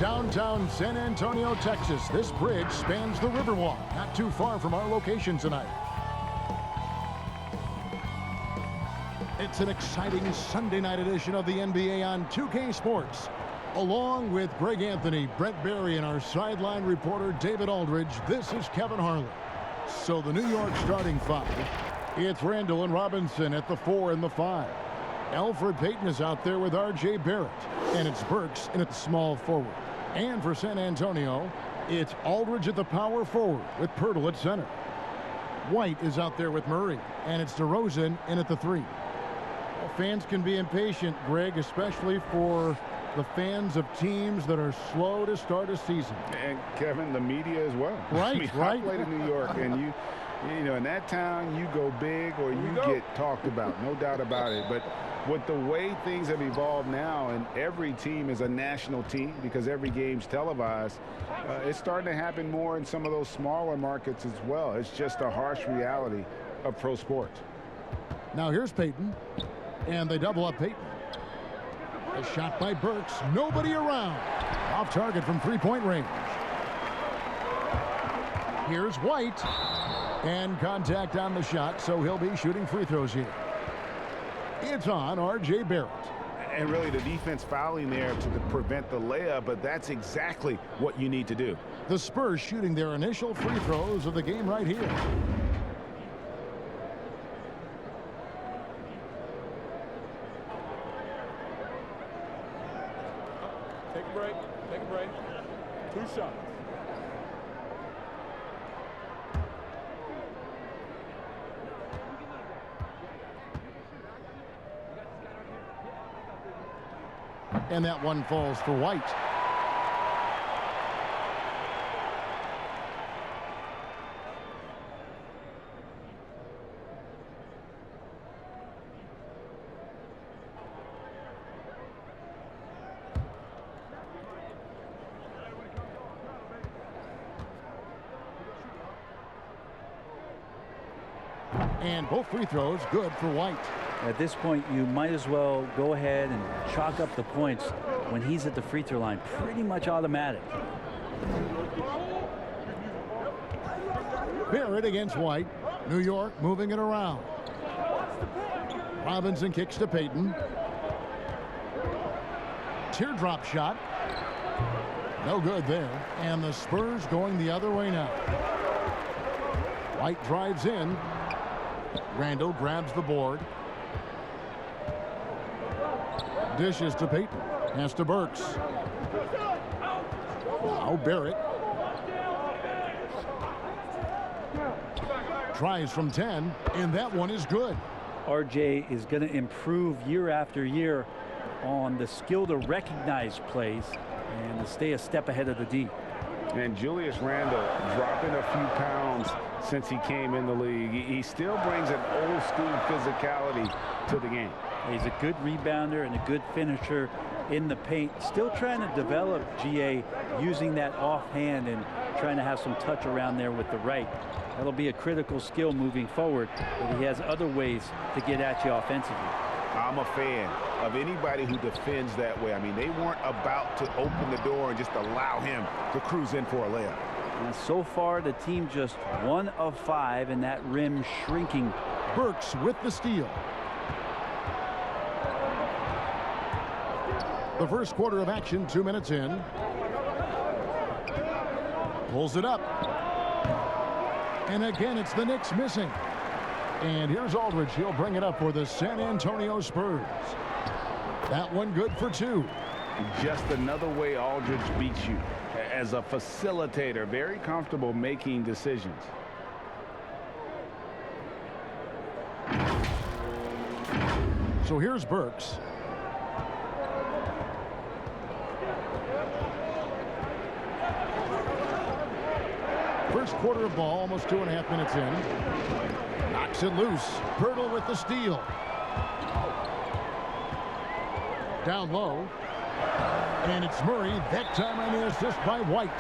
Downtown San Antonio, Texas. This bridge spans the Riverwalk, not too far from our location tonight. It's an exciting Sunday night edition of the NBA on 2K Sports. Along with Greg Anthony, Brent Barry, and our sideline reporter David Aldridge, this is Kevin Harlan. So the New York starting five, it's Randall and Robinson at the 4 and the 5. Elfrid Payton is out there with R.J. Barrett, and it's Burks in at the small forward. And for San Antonio, it's Aldridge at the power forward with Pirtle at center. White is out there with Murray, and it's DeRozan in at the 3. Well, fans can be impatient, Greg, especially for the fans of teams that are slow to start a season. And Kevin, the media as well. Right, I mean, right. I played in New York, and you know, in that town, you go big or you get talked about, no doubt about it. But with the way things have evolved now, and every team is a national team because every game's televised, it's starting to happen more in some of those smaller markets as well. It's just a harsh reality of pro sports. Now here's Payton, and they double up Payton. A shot by Burks, nobody around. Off target from three-point range. Here's White, and contact on the shot, so he'll be shooting free throws here. It's on R.J. Barrett. And really the defense fouling there to prevent the layup, but that's exactly what you need to do. The Spurs shooting their initial free throws of the game right here. Take a break. Take a break. 2 shots. And that one falls for White. And both free throws good for White. At this point, you might as well go ahead and chalk up the points when he's at the free throw line. Pretty much automatic. Barrett against White. New York moving it around. Robinson kicks to Payton. Teardrop shot. No good there. And the Spurs going the other way now. White drives in. Randall grabs the board. Dishes to Payton. Pass to Burks. Now Barrett. Tries from 10, and that one is good. RJ is going to improve year after year on the skill to recognize plays and to stay a step ahead of the D. And Julius Randle dropping a few pounds since he came in the league. He still brings an old school physicality to the game. He's a good rebounder and a good finisher in the paint. Still trying to develop GA using that offhand and trying to have some touch around there with the right. That'll be a critical skill moving forward, but he has other ways to get at you offensively. I'm a fan of anybody who defends that way. I mean, they weren't about to open the door and just allow him to cruise in for a layup. And so far, the team just 1 of 5, and that rim shrinking. Burks with the steal. The first quarter of action, 2 minutes in. Pulls it up. And again, it's the Knicks missing. And here's Aldridge. He'll bring it up for the San Antonio Spurs. That one good for 2. Just another way Aldridge beats you. As a facilitator, very comfortable making decisions. So here's Burks. First quarter of ball, almost 2.5 minutes in. Knocks it loose. Pirtle with the steal. Down low. And it's Murray. That time on the assist by White.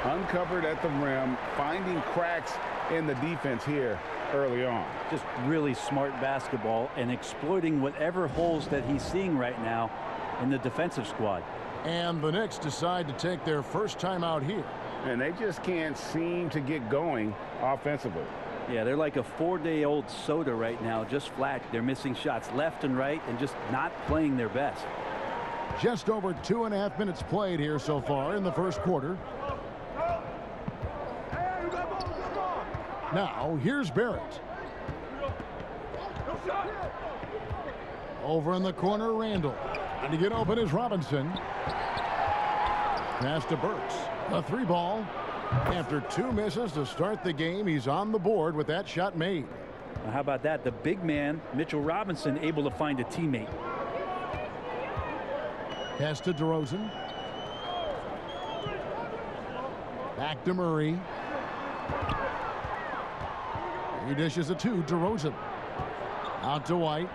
Uncovered at the rim, finding cracks in the defense here early on. Just really smart basketball and exploiting whatever holes that he's seeing right now in the defensive squad. And the Knicks decide to take their first time out here. And they just can't seem to get going offensively. Yeah, they're like a 4-day-old soda right now, just flat. They're missing shots left and right and just not playing their best. Just over 2.5 minutes played here so far in the first quarter. Now, here's Barrett. Over in the corner, Randall. And to get open is Robinson. Pass to Burks. A 3-ball. After 2 misses to start the game, he's on the board with that shot made. Now, how about that? The big man, Mitchell Robinson, able to find a teammate. Pass to DeRozan. Back to Murray. He dishes it to DeRozan. Out to White.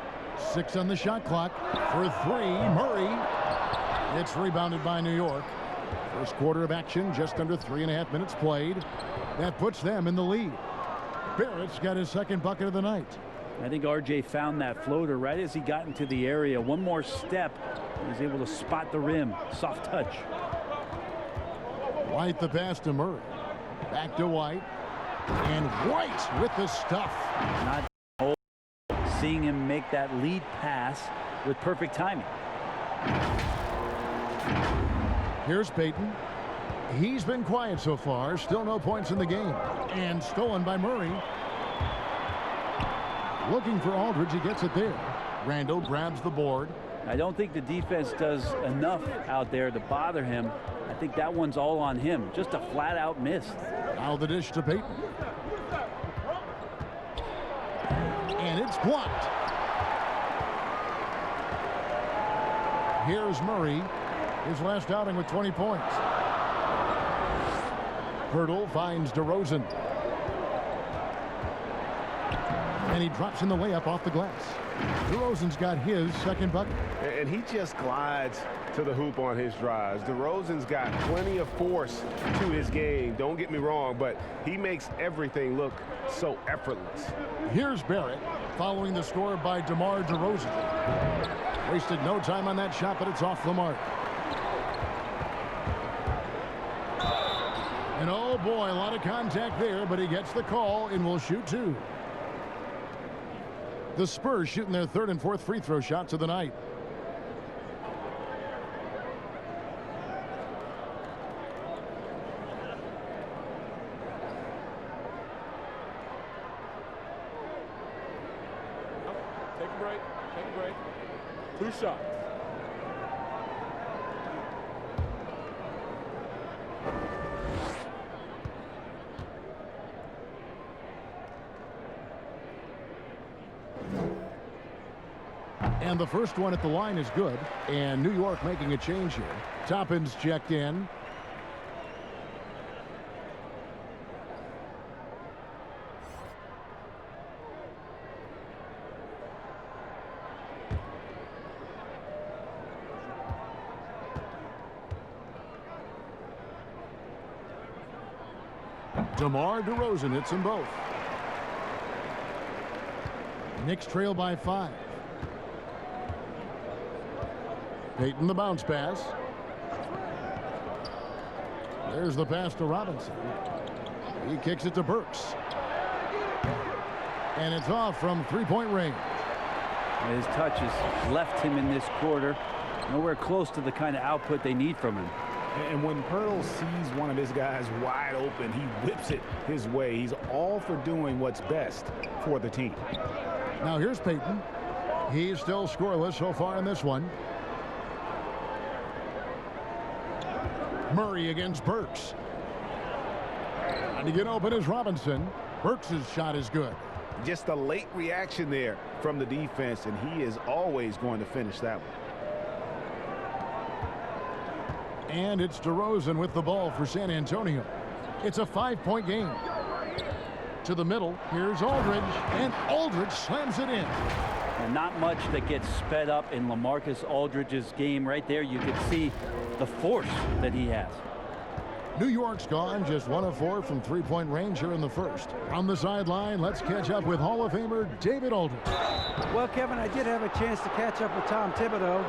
6 on the shot clock. For 3, Murray. It's rebounded by New York. First quarter of action, just under 3.5 minutes played. That puts them in the lead. Barrett's got his second bucket of the night. I think RJ found that floater right as he got into the area. One more step, he was able to spot the rim. Soft touch. White the pass to Murray. Back to White. And White with the stuff. Not seeing him make that lead pass with perfect timing. Here's Payton. He's been quiet so far. Still no points in the game. And stolen by Murray. Looking for Aldridge. He gets it there. Randall grabs the board. I don't think the defense does enough out there to bother him. I think that one's all on him. Just a flat-out miss. Now the dish to Payton. And it's blocked. Here's Murray. His last outing with 20 points. Hurdle finds DeRozan. And he drops in the layup off the glass. DeRozan's got his second bucket. And he just glides to the hoop on his drives. DeRozan's got plenty of force to his game. Don't get me wrong, but he makes everything look so effortless. Here's Barrett following the score by DeMar DeRozan. Wasted no time on that shot, but it's off the mark. And oh boy, a lot of contact there, but he gets the call and will shoot 2. The Spurs shooting their 3rd and 4th free throw shots of the night. Take a break. Take a break. 2 shots. And the first one at the line is good. And New York making a change here. Toppin's checked in. DeMar DeRozan hits them both. Knicks trail by 5. Payton the bounce pass. There's the pass to Robinson. He kicks it to Burks. And it's off from 3-point range. His touch has left him in this quarter. Nowhere close to the kind of output they need from him. And when Pearl sees one of his guys wide open, he whips it his way. He's all for doing what's best for the team. Now here's Payton. He's still scoreless so far in this one. Murray against Burks. And to get open is Robinson. Burks' shot is good. Just a late reaction there from the defense, and he is always going to finish that one. And it's DeRozan with the ball for San Antonio. It's a 5-point game. To the middle, here's Aldridge, and Aldridge slams it in. And not much that gets sped up in LaMarcus Aldridge's game. Right there, you can see the force that he has. New York's gone just 1 of 4 from 3-point range here in the first. On the sideline, let's catch up with Hall of Famer David Aldridge. Well, Kevin, I did have a chance to catch up with Tom Thibodeau.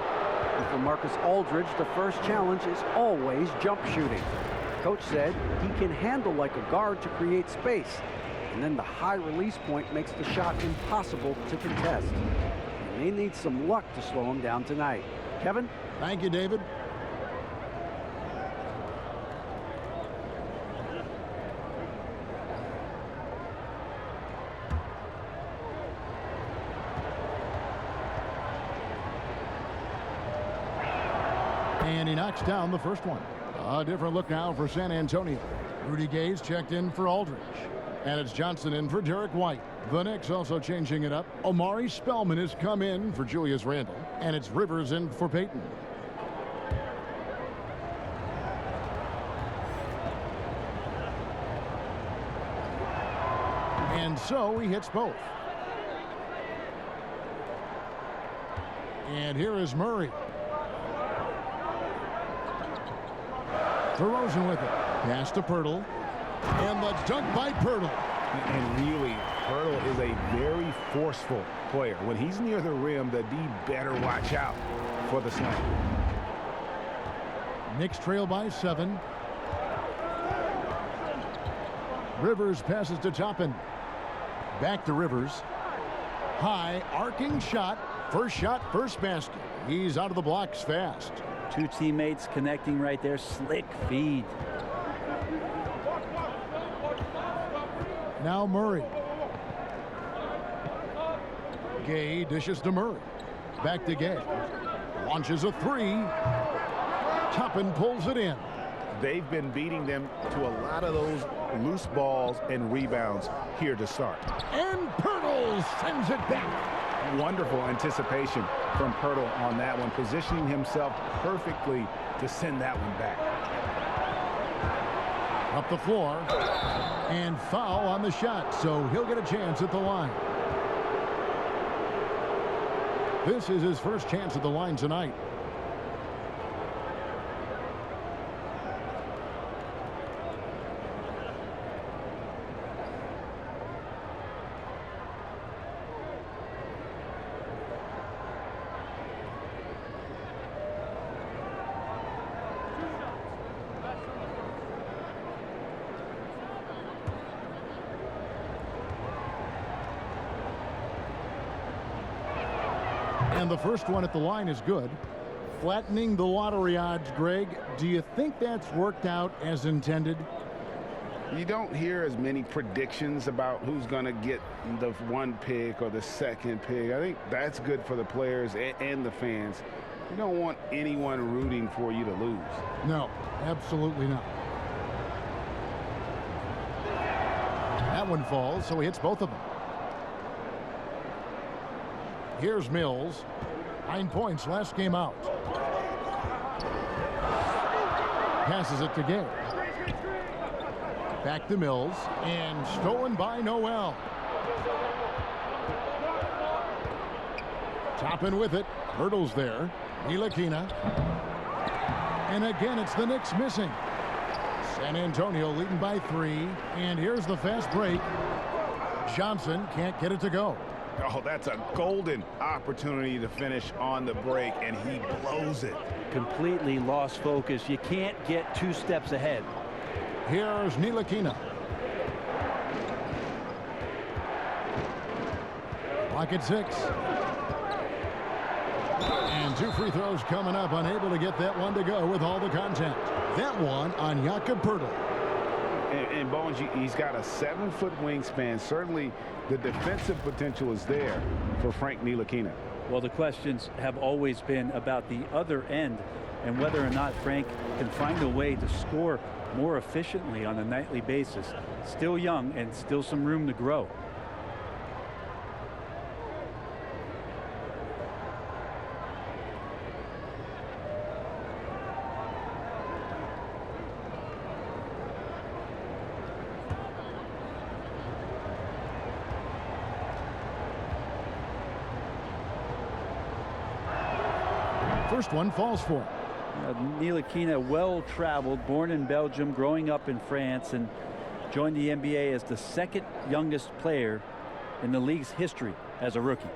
And for Marcus Aldridge, the first challenge is always jump shooting. Coach said he can handle like a guard to create space, and then the high release point makes the shot impossible to contest. And they need some luck to slow him down tonight. Kevin? Thank you, David. And he knocks down the first one. A different look now for San Antonio. Rudy Gay's checked in for Aldridge. And it's Johnson in for Derek White. The Knicks also changing it up. Omari Spellman has come in for Julius Randle. And it's Rivers in for Payton. And so he hits both. And here is Murray. DeRozan with it. Pass to Pirtle. And the dunk by Pirtle. And really, Pirtle is a very forceful player. When he's near the rim, the D better watch out for the slam. Knicks trail by 7. Rivers passes to Toppin. Back to Rivers. High, arcing shot. First shot, first basket. He's out of the blocks fast. Two teammates connecting right there. Slick feed. Now Murray. Gay dishes to Murray. Back to Gay. Launches a three. Toppin pulls it in. They've been beating them to a lot of those loose balls and rebounds here to start. And Pirtle sends it back. Wonderful anticipation from Pirtle on that one, positioning himself perfectly to send that one back. Up the floor. And foul on the shot, so he'll get a chance at the line. This is his first chance at the line tonight. And the first one at the line is good. Flattening the lottery odds, Greg. Do you think that's worked out as intended? You don't hear as many predictions about who's going to get the one pick or the second pick. I think that's good for the players and the fans. You don't want anyone rooting for you to lose. No, absolutely not. That one falls, so he hits both of them. Here's Mills. 9 points last game out. Passes it to Gay. Back to Mills. And stolen by Noel. Toppin with it. Hurdles there. Ntilikina. And again, it's the Knicks missing. San Antonio leading by 3. And here's the fast break. Johnson can't get it to go. Oh, that's a golden opportunity to finish on the break, and he blows it. Completely lost focus. You can't get 2 steps ahead. Here's Ntilikina. Clock at 6. And 2 free throws coming up. Unable to get that one to go with all the contact. That one on Jakob Pirtle. And Bones, he's got a 7-foot wingspan. Certainly the defensive potential is there for Frank Ntilikina. Well, the questions have always been about the other end and whether or not Frank can find a way to score more efficiently on a nightly basis. Still young and still some room to grow. First one falls for him. Ntilikina, well-traveled, born in Belgium, growing up in France, and joined the NBA as the 2nd youngest player in the league's history as a rookie.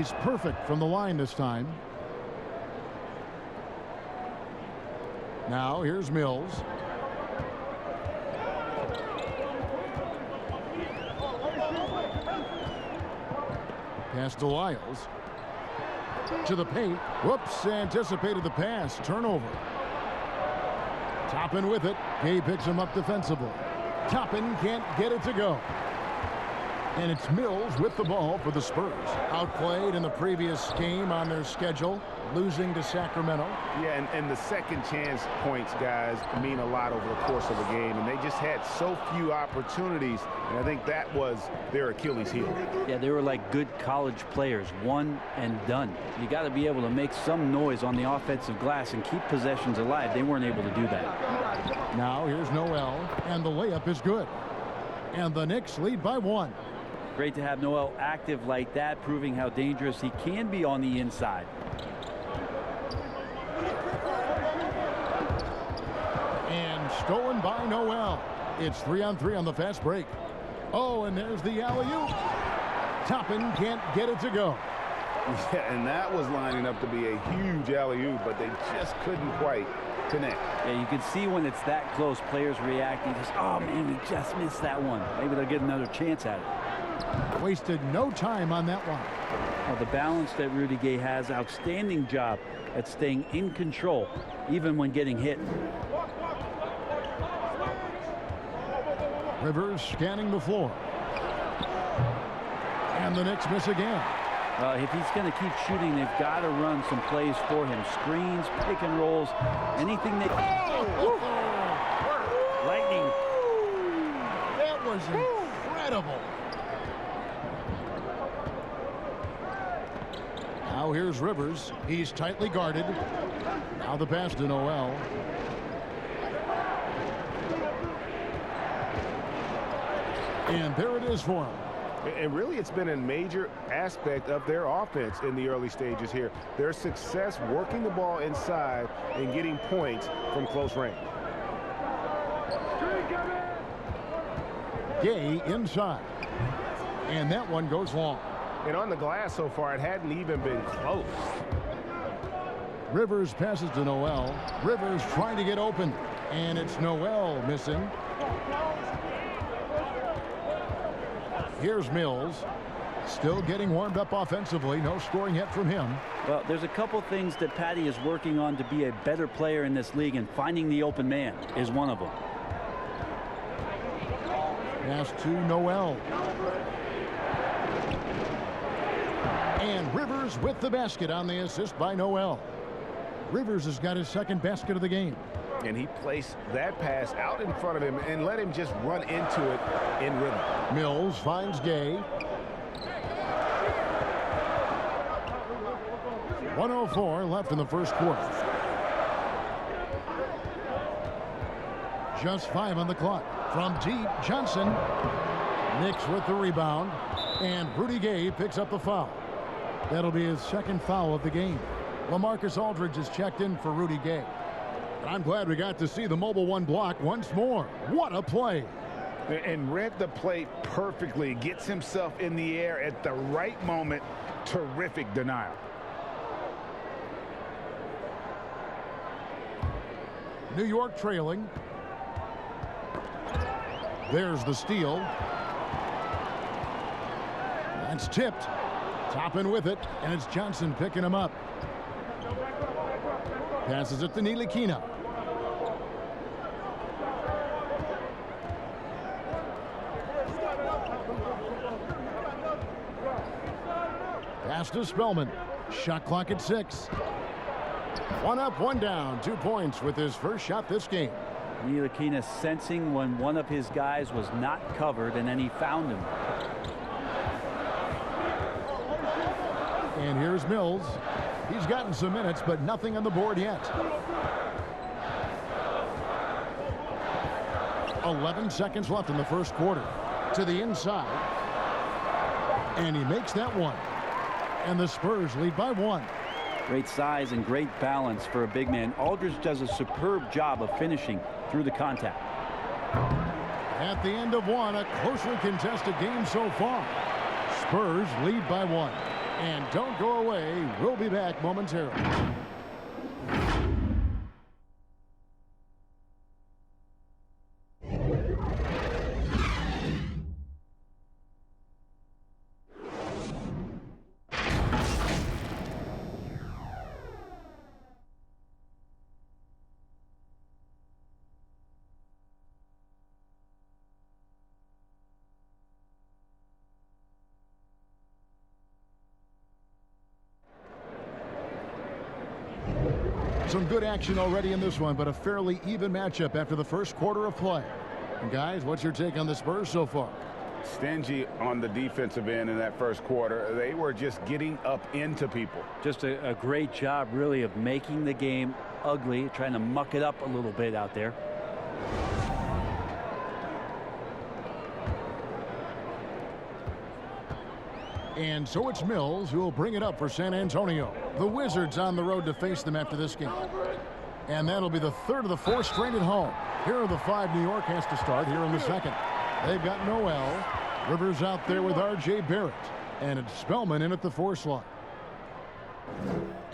He's perfect from the line this time. Now here's Mills. Pass to Lyles. To the paint. Whoops, anticipated the pass. Turnover. Toppin with it. Gay picks him up defensively. Toppin can't get it to go. And it's Mills with the ball for the Spurs. Outplayed in the previous game on their schedule, losing to Sacramento. Yeah, and the second chance points, guys, mean a lot over the course of a game. And they just had so few opportunities. And I think that was their Achilles heel. Yeah, they were like good college players, one and done. You got to be able to make some noise on the offensive glass and keep possessions alive. They weren't able to do that. Now here's Noel, and the layup is good. And the Knicks lead by 1. Great to have Noel active like that, proving how dangerous he can be on the inside. And stolen by Noel. It's 3-on-3 on the fast break. Oh, and there's the alley-oop. Toppin can't get it to go. Yeah, and that was lining up to be a huge alley-oop, but they just couldn't quite connect. Yeah, you can see when it's that close, players reacting. Just, oh, man, we just missed that one. Maybe they'll get another chance at it. Wasted no time on that one. Well, the balance that Rudy Gay has, outstanding job at staying in control, even when getting hit. Rivers scanning the floor. And the Knicks miss again. If he's going to keep shooting, they've got to run some plays for him. Screens, pick and rolls, anything they... Oh! Lightning. That was incredible. Now here's Rivers. He's tightly guarded. Now the pass to Noel. And there it is for him. And really, it's been a major aspect of their offense in the early stages here. Their success working the ball inside and getting points from close range. Gay inside. And that one goes long. And on the glass so far, it hadn't even been close. Rivers passes to Noel. Rivers trying to get open. And it's Noel missing. Here's Mills. Still getting warmed up offensively. No scoring yet from him. Well, there's a couple things that Patty is working on to be a better player in this league, and finding the open man is one of them. Pass to Noel. And Rivers with the basket on the assist by Noel. Rivers has got his second basket of the game. And he placed that pass out in front of him and let him just run into it in rhythm. Mills finds Gay. 1:04 left in the first quarter. Just 5 on the clock. From deep, Johnson. Knicks with the rebound. And Rudy Gay picks up the foul. That'll be his second foul of the game. LaMarcus Aldridge is checked in for Rudy Gay. I'm glad we got to see the mobile one block once more. What a play. And read the play perfectly. Gets himself in the air at the right moment. Terrific denial. New York trailing. There's the steal. That's tipped. Toppin with it, and it's Johnson picking him up. Passes it to Ntilikina. Pass to Spellman. Shot clock at 6. 1 up, 1 down. 2 points with his first shot this game. Ntilikina sensing when one of his guys was not covered, and then he found him. And here's Mills. He's gotten some minutes, but nothing on the board yet. 11 seconds left in the first quarter. To the inside. And he makes that one. And the Spurs lead by 1. Great size and great balance for a big man. Aldridge does a superb job of finishing through the contact. At the end of 1, a closely contested game so far. Spurs lead by 1. And don't go away. We'll be back momentarily. Some good action already in this one, but a fairly even matchup after the first quarter of play. And guys, what's your take on the Spurs so far? Stingy on the defensive end in that first quarter. They were just getting up into people. Just a great job, really, of making the game ugly, trying to muck it up a little bit out there. And so it's Mills who will bring it up for San Antonio. The Wizards on the road to face them after this game. And that'll be the third of the fourth straight at home. Here are the 5 New York has to start here in the second. They've got Noel. Rivers out there with R.J. Barrett. And it's Spellman in at the 4 slot.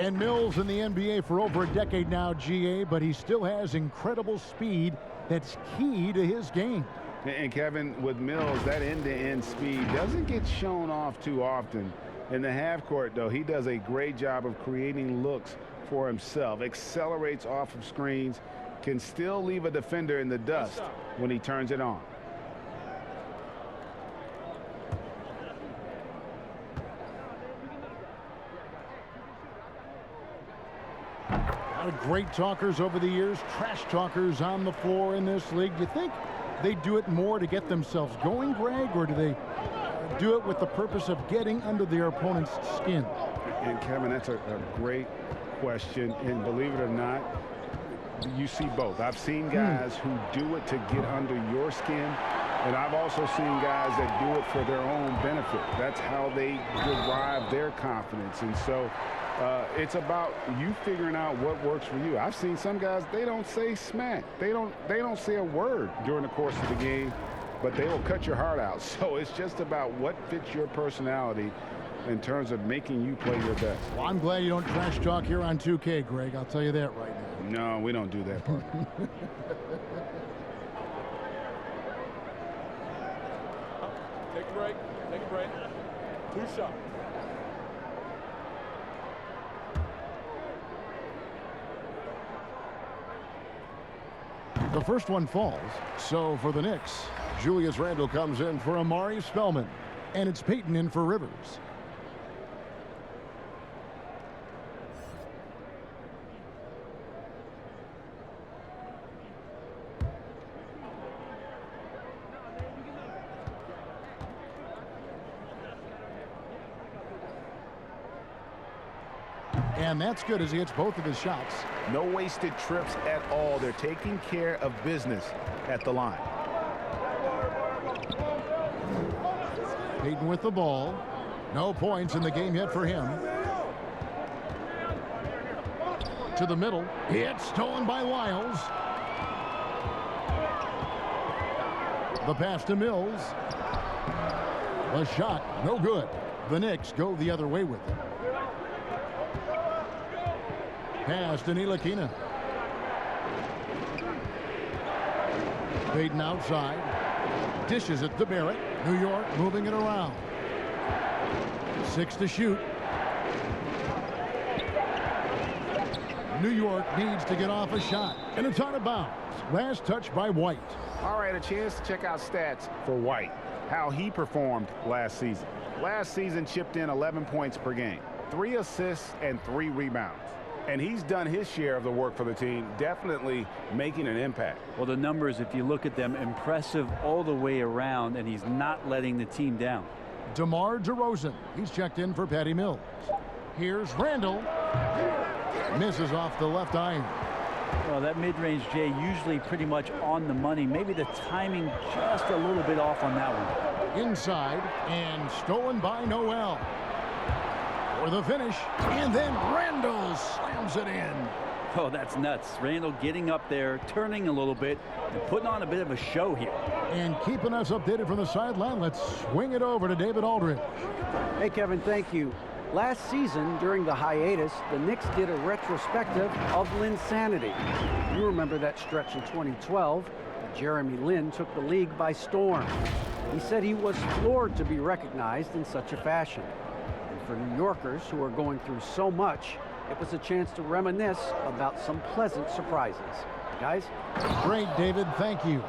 And Mills in the NBA for over a decade now, GA, but he still has incredible speed that's key to his game. And Kevin, with Mills, that end-to-end speed doesn't get shown off too often. In the half court, though, he does a great job of creating looks for himself, accelerates off of screens, can still leave a defender in the dust when he turns it on. A lot of great talkers over the years, trash talkers on the floor in this league. Do you think they do it more to get themselves going, Greg, or do they do it with the purpose of getting under their opponent's skin? And Kevin, that's a great question, and believe it or not, you see both. I've seen guys who do it to get under your skin, and I've also seen guys that do it for their own benefit. That's how they derive their confidence. And so it's about you figuring out what works for you. I've seen some guys, they don't say smack. They don't say a word during the course of the game, but they will cut your heart out. So it's just about what fits your personality in terms of making you play your best. Well, I'm glad you don't trash talk here on 2K, Greg. I'll tell you that right now. No, we don't do that part. Take a break. Take a break. 2 shots. The first one falls. So for the Knicks, Julius Randle comes in for Amari Spellman. And it's Peyton in for Rivers. And that's good as he hits both of his shots. No wasted trips at all. They're taking care of business at the line. Peyton with the ball. No points in the game yet for him. To the middle. It's stolen by Lyles. The pass to Mills. The shot, no good. The Knicks go the other way with it. Pass to Ntilikina. Peyton outside. Dishes it to Barrett. New York moving it around. 6 to shoot. New York needs to get off a shot. And it's out of bounds. Last touch by White. All right, a chance to check out stats for White. How he performed last season. Last season chipped in 11 points per game. 3 assists and 3 rebounds. And he's done his share of the work for the team, definitely making an impact. Well, the numbers, if you look at them, impressive all the way around, and he's not letting the team down. DeMar DeRozan. He's checked in for Patty Mills. Here's Randle. Misses off the left iron. Well, that mid-range, Jay, usually pretty much on the money. Maybe the timing just a little bit off on that one. Inside, and stolen by Noel. For the finish, and then Randle slams it in. Oh, that's nuts. Randle getting up there, turning a little bit, and putting on a bit of a show here. And keeping us updated from the sideline, let's swing it over to David Aldridge. Hey, Kevin, thank you. Last season, during the hiatus, the Knicks did a retrospective of Linsanity. You remember that stretch in 2012. Jeremy Lin took the league by storm. He said he was floored to be recognized in such a fashion. And for New Yorkers who are going through so much, it was a chance to reminisce about some pleasant surprises. Guys? Great, David. Thank you.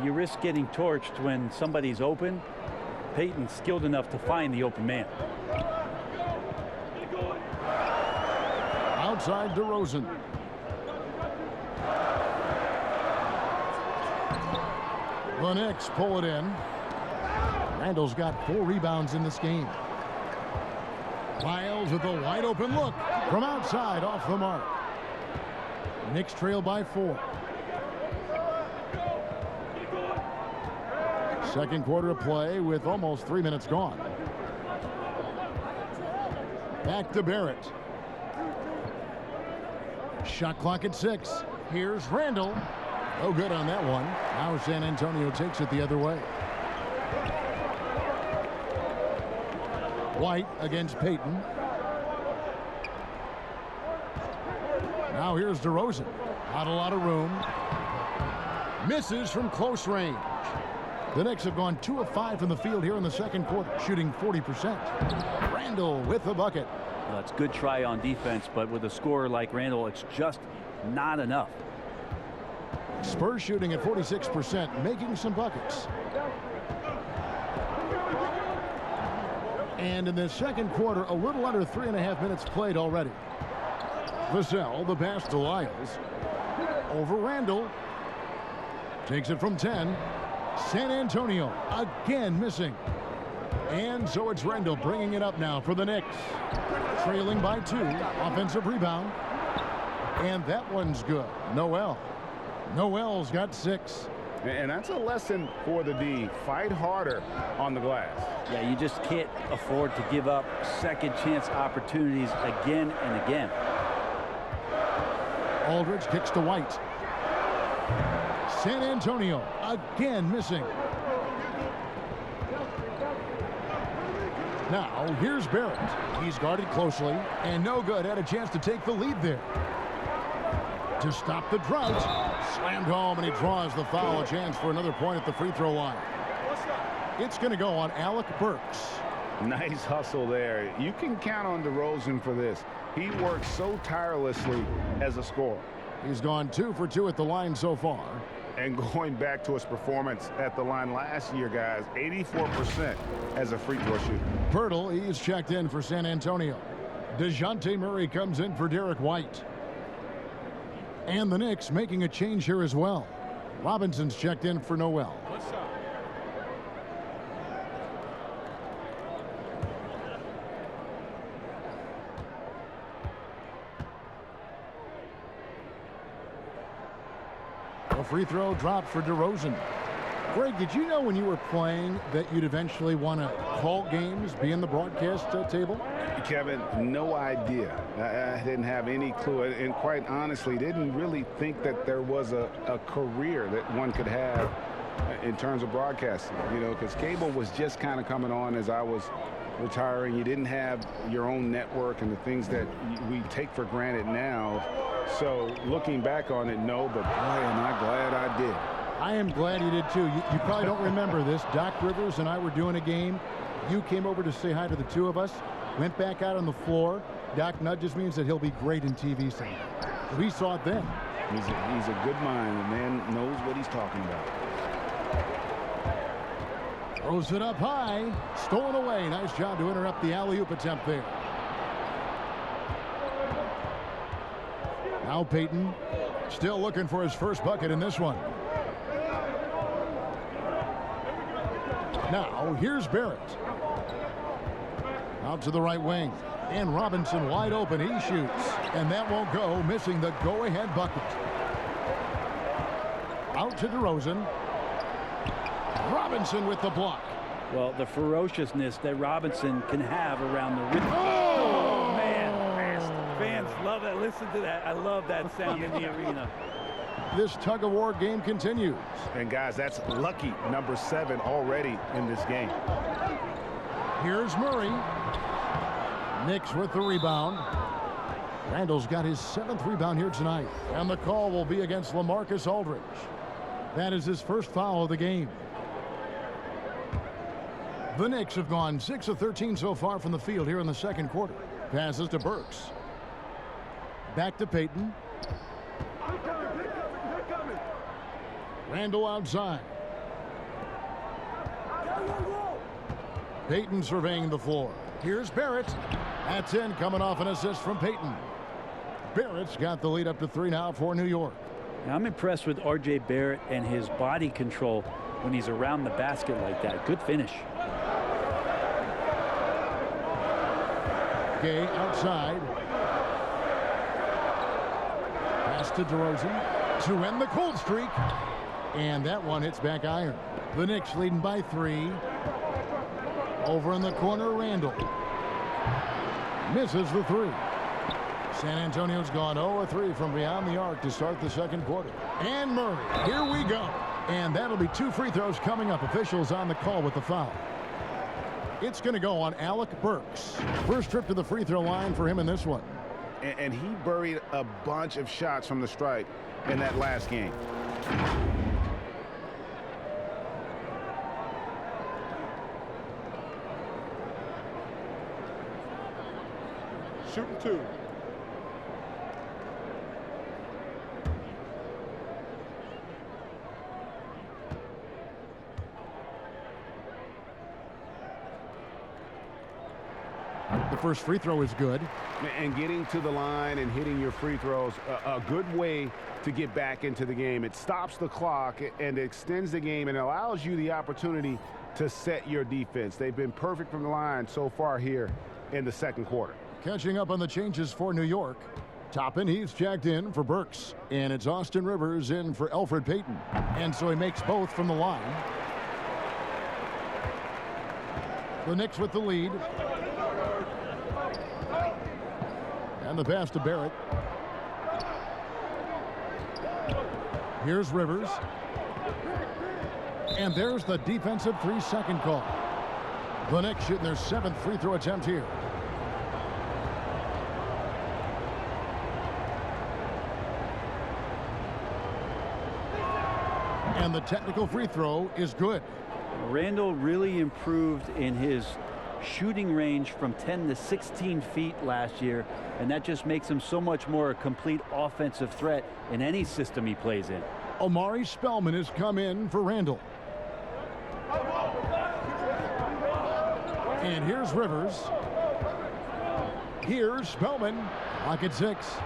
You risk getting torched when somebody's open. Payton's skilled enough to find the open man. Outside DeRozan. The Knicks pull it in. Randall's got 4 rebounds in this game. Miles with a wide open look from outside, off the mark. Knicks trail by 4. Second quarter of play with almost 3 minutes gone. Back to Barrett. Shot clock at 6. Here's Randall. No good on that one. Now San Antonio takes it the other way. White against Payton. Now here's DeRozan. Not a lot of room. Misses from close range. The Knicks have gone 2 of 5 from the field here in the second quarter, shooting 40%. Randall with the bucket. Well, that's a good try on defense, but with a scorer like Randall, it's just not enough. Spurs shooting at 46%, making some buckets. And in the second quarter, a little under 3.5 minutes played already. Vassell, the pass to Lyles. Over Randall. Takes it from 10. San Antonio again missing. And so it's Randall bringing it up now for the Knicks. Trailing by 2. Offensive rebound. And that one's good. Noel's got 6. And that's a lesson for the D. Fight harder on the glass. Yeah, you just can't afford to give up second chance opportunities again and again. Aldridge kicks to White. San Antonio again missing. Now here's Barrett. He's guarded closely and no good. Had a chance to take the lead there. To stop the drought. Slammed home, and he draws the foul. A chance for another point at the free throw line. It's going to go on Alec Burks. Nice hustle there. You can count on DeRozan for this. He works so tirelessly as a scorer. He's gone 2 for 2 at the line so far. And going back to his performance at the line last year, guys, 84% as a free throw shooter. Pirtle, he's checked in for San Antonio. DeJounte Murray comes in for Derek White. And the Knicks making a change here as well. Robinson's checked in for Noel. A free throw dropped for DeRozan. Greg, did you know when you were playing that you'd eventually want to call games, be in the broadcast table? Kevin, no idea. I didn't have any clue, and quite honestly, didn't really think that there was a career that one could have in terms of broadcasting, you know, because cable was just kind of coming on as I was retiring. You didn't have your own network and the things that we take for granted now. So looking back on it, no, but boy, am I glad I did. I am glad you did too. You probably don't remember this. Doc Rivers and I were doing a game. You came over to say hi to the two of us. Went back out on the floor. Doc nudges me and said he'll be great in TV someday. We saw it then. He's a good mind. The man knows what he's talking about. Throws it up high. Stolen away. Nice job to interrupt the alley-oop attempt there. Now Payton still looking for his first bucket in this one. Now here's Barrett. Out to the right wing. And Robinson wide open. He shoots. And that won't go. Missing the go-ahead bucket. Out to DeRozan. Robinson with the block. Well, the ferociousness that Robinson can have around the rim. Oh, man. Fans love that. Listen to that. I love that sound in the arena. This tug-of-war game continues. And, guys, that's lucky number 7 already in this game. Here's Murray. Knicks with the rebound. Randall's got his 7th rebound here tonight. And the call will be against LaMarcus Aldridge. That is his first foul of the game. The Knicks have gone 6 of 13 so far from the field here in the second quarter. Passes to Burks. Back to Payton. Randall outside. Payton surveying the floor. Here's Barrett. That's in, coming off an assist from Payton. Barrett's got the lead up to 3 now for New York. Now, I'm impressed with R.J. Barrett and his body control when he's around the basket like that. Good finish. Gay outside. Pass to DeRozan to end the cold streak. And that one hits back iron. The Knicks leading by 3. Over in the corner, Randall. Misses the 3. San Antonio's gone 0-3 from beyond the arc to start the second quarter. And Murray, here we go. And that'll be 2 free throws coming up. Officials on the call with the foul. It's going to go on Alec Burks. First trip to the free throw line for him in this one. And he buried a bunch of shots from the stripe in that last game. Shooting 2. The first free throw is good. And getting to the line and hitting your free throws, a good way to get back into the game. It stops the clock and extends the game and allows you the opportunity to set your defense. They've been perfect from the line so far here in the second quarter. Catching up on the changes for New York. Toppin, he's checked in for Burks. And it's Austin Rivers in for Elfrid Payton. And so he makes both from the line. The Knicks with the lead. And the pass to Barrett. Here's Rivers. And there's the defensive 3-second call. The Knicks shooting their 7th free throw attempt here. And the technical free throw is good. Randall really improved in his shooting range from 10 to 16 feet last year, and that just makes him so much more a complete offensive threat in any system he plays in. Omari Spellman has come in for Randall. And here's Rivers. Here's Spellman. Pocket 6.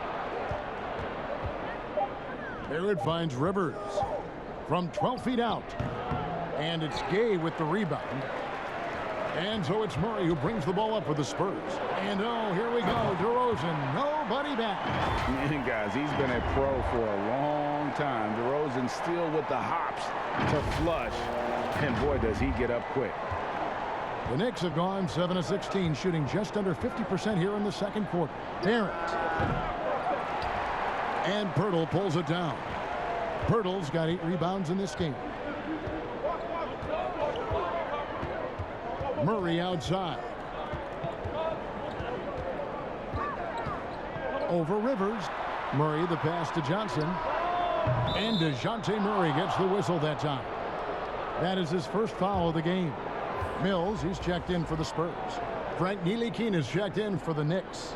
Barrett finds Rivers from 12 feet out. And it's Gay with the rebound. And so it's Murray who brings the ball up for the Spurs. And oh, here we go. DeRozan, nobody back. And guys, he's been a pro for a long time. DeRozan still with the hops to flush. And boy, does he get up quick. The Knicks have gone 7 of 16, shooting just under 50% here in the second quarter. Barrett. And Pirtle pulls it down. Pirtle's got 8 rebounds in this game. Murray outside. Over Rivers. Murray the pass to Johnson. And DeJounte Murray gets the whistle that time. That is his first foul of the game. Mills, he's checked in for the Spurs. Frank Ntilikina is checked in for the Knicks.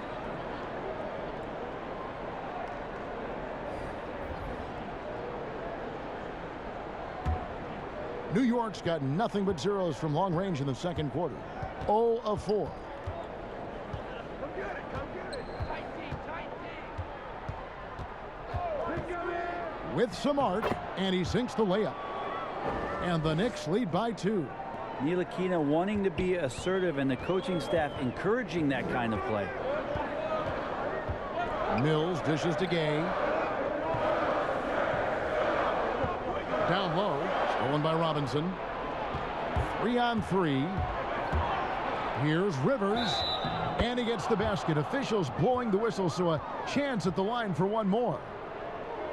New York's got nothing but zeros from long range in the second quarter. 0 of 4. Come get it. Come get it. With some arc, and he sinks the layup. And the Knicks lead by 2. Ntilikina wanting to be assertive and the coaching staff encouraging that kind of play. Mills dishes to Gay. Down low. Stolen by Robinson. 3 on 3. Here's Rivers. And he gets the basket. Officials blowing the whistle, so a chance at the line for one more.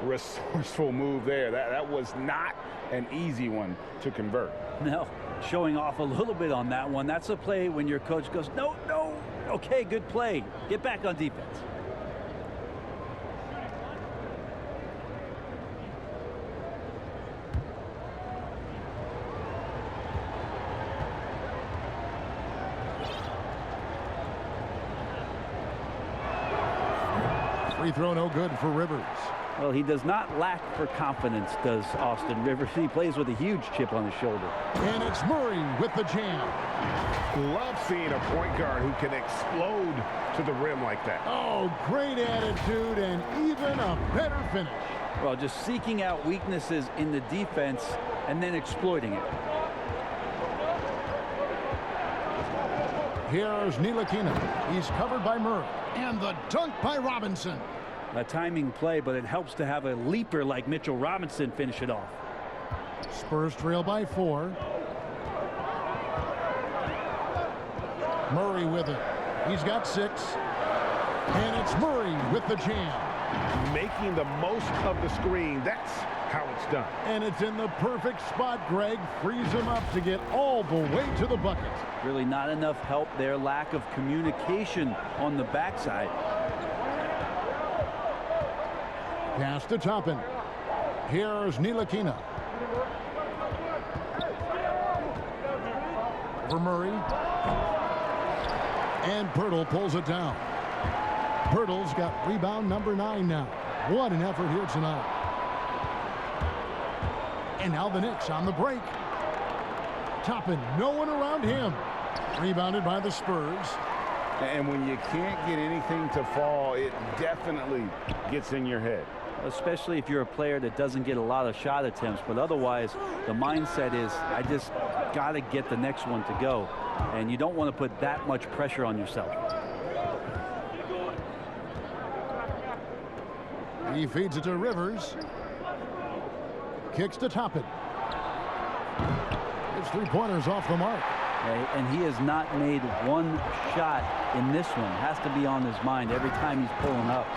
Resourceful move there. That was not an easy one to convert. No, showing off a little bit on that one. That's a play when your coach goes, no, no, okay, good play. Get back on defense. Free throw no good for Rivers. Well, he does not lack for confidence, does Austin Rivers. He plays with a huge chip on his shoulder. And it's Murray with the jam. Love seeing a point guard who can explode to the rim like that. Oh, great attitude and even a better finish. Well, just seeking out weaknesses in the defense and then exploiting it. Here's Ntilikina. He's covered by Murray. And the dunk by Robinson. A timing play, but it helps to have a leaper like Mitchell Robinson finish it off. Spurs trail by 4. Murray with it. He's got 6. And it's Murray with the jam. Making the most of the screen. That's how it's done. And it's in the perfect spot, Greg. Frees him up to get all the way to the bucket. Really not enough help there. Lack of communication on the backside. Pass to Toppin. Here's Ntilikina. For Murray. And Pirtle pulls it down. Pirtle's got rebound number 9 now. What an effort here tonight. And now the Knicks on the break. Toppin, no one around him. Rebounded by the Spurs. And when you can't get anything to fall, it definitely gets in your head. Especially if you're a player that doesn't get a lot of shot attempts. But otherwise, the mindset is, I just got to get the next one to go. And you don't want to put that much pressure on yourself. He feeds it to Rivers. Kicks to Toppin. His three-pointers off the mark. And he has not made one shot in this one. Has to be on his mind every time he's pulling up.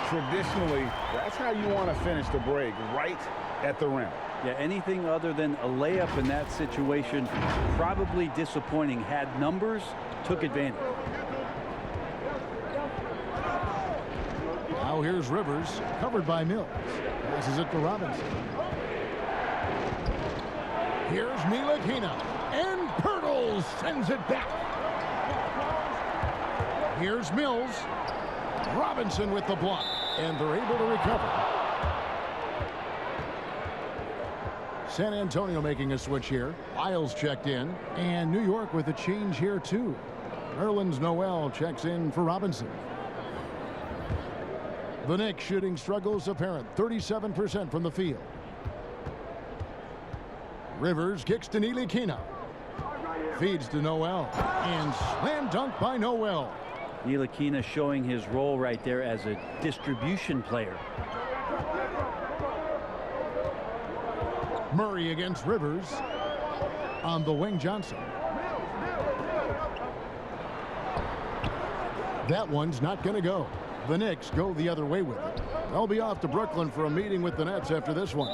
Traditionally, that's how you want to finish the break, right at the rim. Yeah, anything other than a layup in that situation, probably disappointing. Had numbers, took advantage. Now here's Rivers, covered by Mills. Passes it to Robinson. Here's Ntilikina, and Pirtle sends it back. Here's Mills. Robinson with the block, and they're able to recover. San Antonio making a switch here. Lyles checked in, and New York with a change here too. Nerlens Noel checks in for Robinson. The Knicks shooting struggles apparent, 37% from the field. Rivers kicks to Ntilikina. Feeds to Noel, and slam dunk by Noel. Ntilikina showing his role right there as a distribution player. Murray against Rivers. On the wing, Johnson. That one's not going to go. The Knicks go the other way with it. They'll be off to Brooklyn for a meeting with the Nets after this one.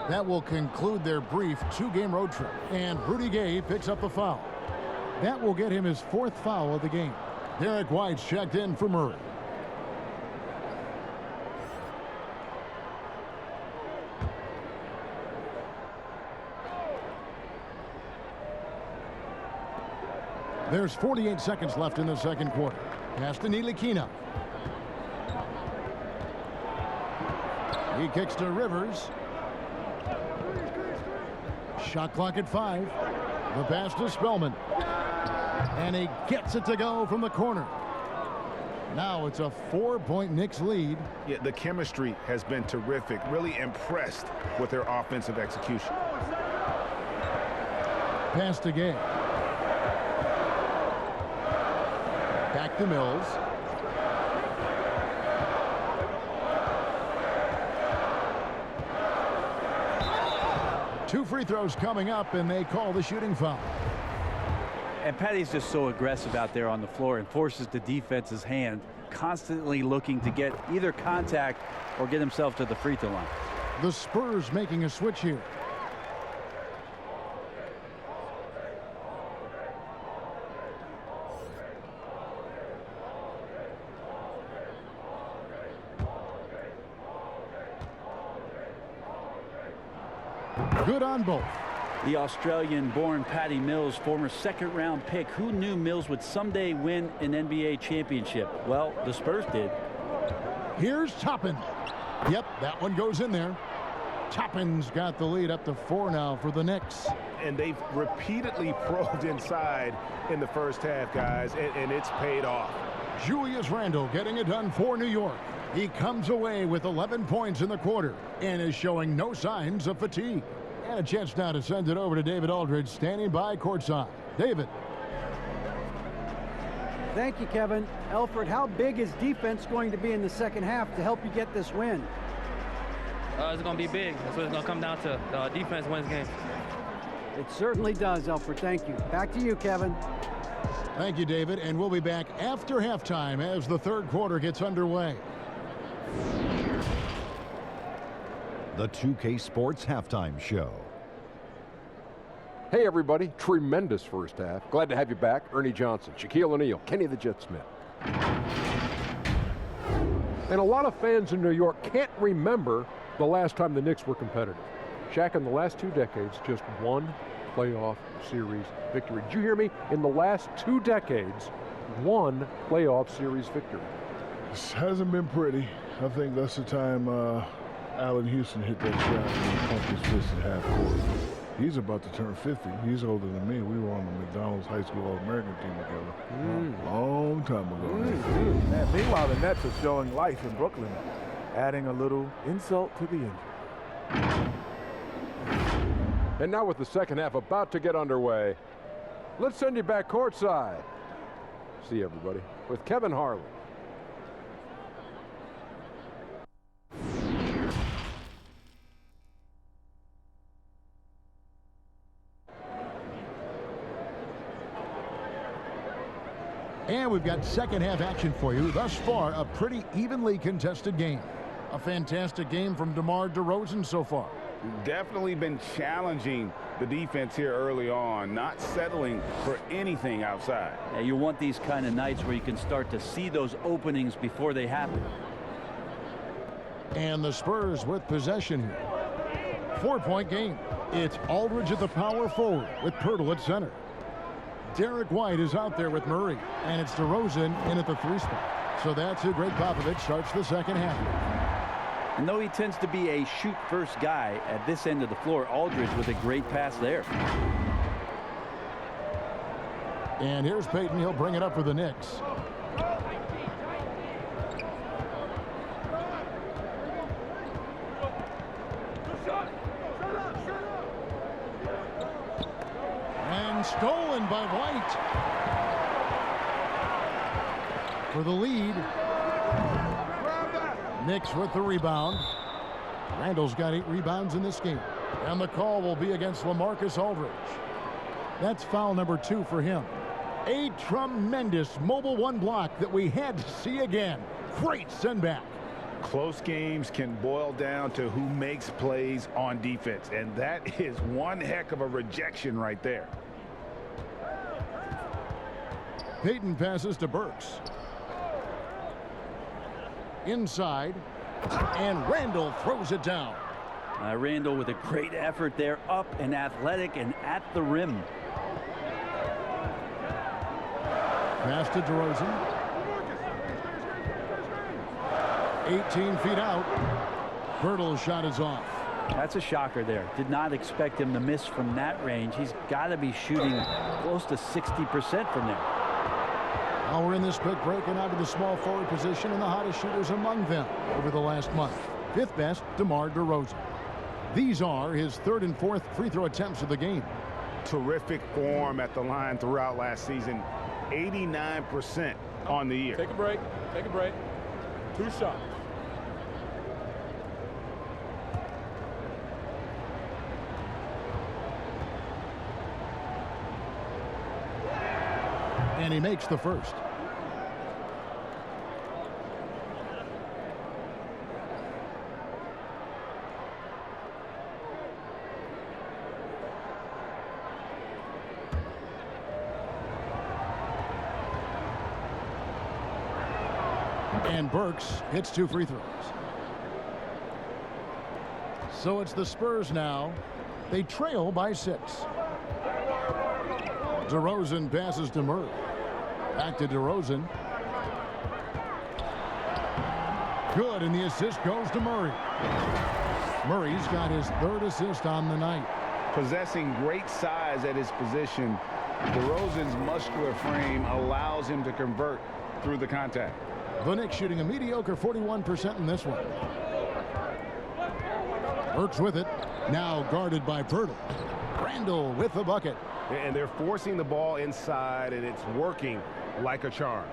That will conclude their brief 2-game road trip. And Rudy Gay picks up the foul. That will get him his 4th foul of the game. Derek White's checked in for Murray. There's 48 seconds left in the second quarter. Pass to Ntilikina. He kicks to Rivers. Shot clock at 5. The pass to Spellman. And he gets it to go from the corner. Now it's a 4-point Knicks lead. Yeah, the chemistry has been terrific. Really impressed with their offensive execution. Pass to Gay. Back to Mills. Two free throws coming up, and they call the shooting foul. And Patty's just so aggressive out there on the floor and forces the defense's hand, constantly looking to get either contact or get himself to the free throw line. The Spurs making a switch here. Good on both. The Australian-born Patty Mills, former second-round pick. Who knew Mills would someday win an NBA championship? Well, the Spurs did. Here's Toppin. Yep, that one goes in there. Toppin's got the lead up to 4 now for the Knicks. And they've repeatedly probed inside in the first half, guys, and it's paid off. Julius Randle getting it done for New York. He comes away with 11 points in the quarter and is showing no signs of fatigue. And a chance now to send it over to David Aldridge, standing by courtside. David. Thank you, Kevin. Alfred, how big is defense going to be in the second half to help you get this win? It's going to be big. That's what it's going to come down to. Defense wins games. It certainly does, Alfred. Thank you. Back to you, Kevin. Thank you, David. And we'll be back after halftime as the third quarter gets underway. The 2K Sports Halftime Show. Hey, everybody. Tremendous first half. Glad to have you back. Ernie Johnson, Shaquille O'Neal, Kenny the Jet Smith. And a lot of fans in New York can't remember the last time the Knicks were competitive. Shaq, in the last 2 decades, just one playoff series victory. Did you hear me? In the last 2 decades, one playoff series victory. This hasn't been pretty. I think that's the time Allen Houston hit that shot and pumped his fist at half court. He's about to turn 50. He's older than me. We were on the McDonald's High School All-American team together a long time ago. And meanwhile, the Nets are showing life in Brooklyn, adding a little insult to the injury. And now with the second half about to get underway, let's send you back courtside. See everybody with Kevin Harlan. And we've got second half action for you. Thus far, a pretty evenly contested game. A fantastic game from DeMar DeRozan so far. Definitely been challenging the defense here early on, not settling for anything outside. Yeah, you want these kind of nights where you can start to see those openings before they happen. And the Spurs with possession here. 4-point game. It's Aldridge at the power forward with Pirtle at center. Derek White is out there with Murray, and it's DeRozan in at the 3 spot. So that's who Greg Popovich starts the second half. And though he tends to be a shoot-first guy at this end of the floor, Aldridge with a great pass there. And here's Payton. He'll bring it up for the Knicks. And stolen by White. For the lead. Knicks with the rebound. Randall's got 8 rebounds in this game. And the call will be against LaMarcus Aldridge. That's foul number 2 for him. A tremendous mobile 1 block that we had to see again. Great send back. Close games can boil down to who makes plays on defense, and that is one heck of a rejection right there. Payton passes to Burks. Inside, and Randall throws it down. Randall with a great effort there, up and athletic and at the rim. Pass to DeRozan. 18 feet out. Pirtle's shot is off. That's a shocker there. Did not expect him to miss from that range. He's got to be shooting close to 60% from there. Now we're in this quick break and out of the small forward position, and the hottest shooters among them over the last month. 5th best, DeMar DeRozan. These are his 3rd and 4th free throw attempts of the game. Terrific form at the line throughout last season. 89% on the year. Take a break. Take a break. 2 shots. And he makes the first. And Burks hits 2 free throws. So it's the Spurs now They trail by 6. DeRozan passes to Murray. Back to DeRozan. Good, and the assist goes to Murray. Murray's got his 3rd assist on the night. Possessing great size at his position, DeRozan's muscular frame allows him to convert through the contact. The Knicks shooting a mediocre 41% in this one. Burks with it. Now guarded by Pirtle. Randall with the bucket. And they're forcing the ball inside, and it's working like a charm.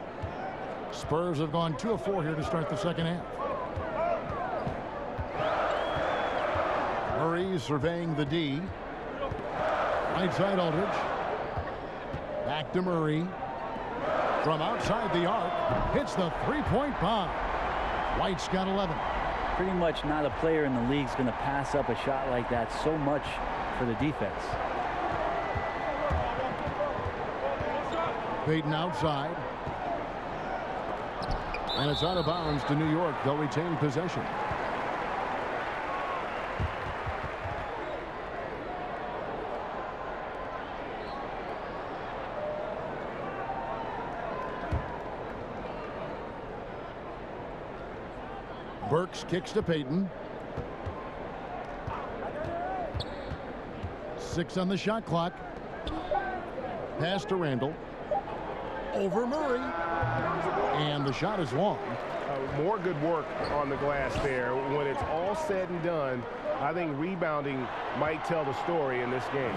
Spurs have gone 2 of 4 here to start the second half. Murray surveying the D. Right side Aldridge. Back to Murray. From outside the arc, hits the 3-point bomb. White's got 11. Pretty much not a player in the league is going to pass up a shot like that so much for the defense. Payton outside. And it's out of bounds to New York. They'll retain possession. Burks kicks to Payton. 6 on the shot clock. Pass to Randall. Over Murray. And the shot is long. More good work on the glass there. When it's all said and done, I think rebounding might tell the story in this game.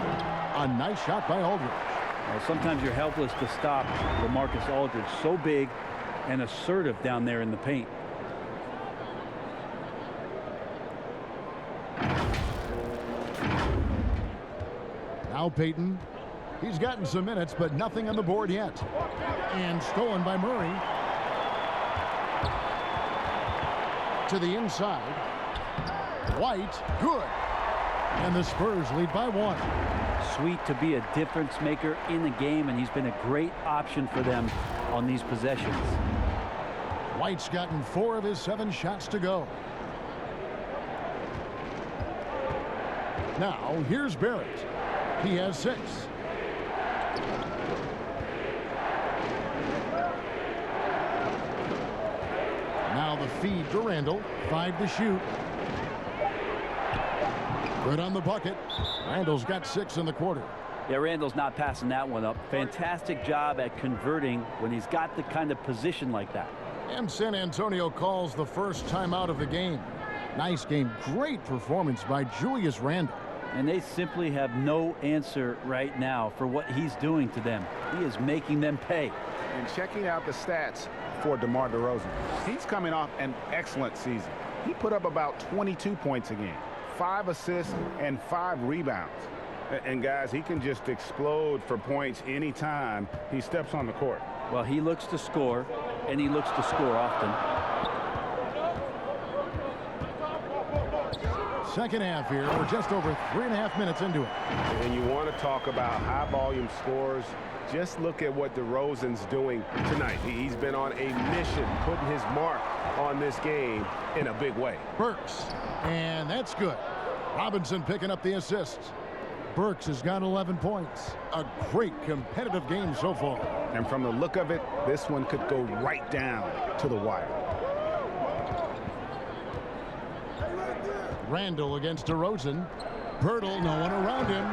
A nice shot by Aldridge. Well, sometimes you're helpless to stop LaMarcus Aldridge. So big and assertive down there in the paint. Now Payton. He's gotten some minutes, but nothing on the board yet. And stolen by Murray. To the inside. White, good. And the Spurs lead by 1. Sweet to be a difference maker in the game, and he's been a great option for them on these possessions. White's gotten 4 of his 7 shots to go. Now, here's Barrett. He has 6. Now the feed to Randall. 5 to shoot. Good on the bucket. Randall's got 6 in the quarter. Yeah, Randall's not passing that one up. Fantastic job at converting when he's got the kind of position like that. And San Antonio calls the first timeout of the game. Nice game. Great performance by Julius Randall. And they simply have no answer right now for what he's doing to them. He is making them pay. And checking out the stats for DeMar DeRozan. He's coming off an excellent season. He put up about 22 points a game, 5 assists, and 5 rebounds. And guys, he can just explode for points anytime he steps on the court. Well, he looks to score, and he looks to score often. Second half here. We're just over 3.5 minutes into it. And you want to talk about high volume scores. Just look at what DeRozan's doing tonight. He's been on a mission, putting his mark on this game in a big way. Burks, and that's good. Robinson picking up the assist. Burks has got 11 points. A great competitive game so far. And from the look of it, this one could go right down to the wire. Randall against DeRozan. Pirtle, no one around him.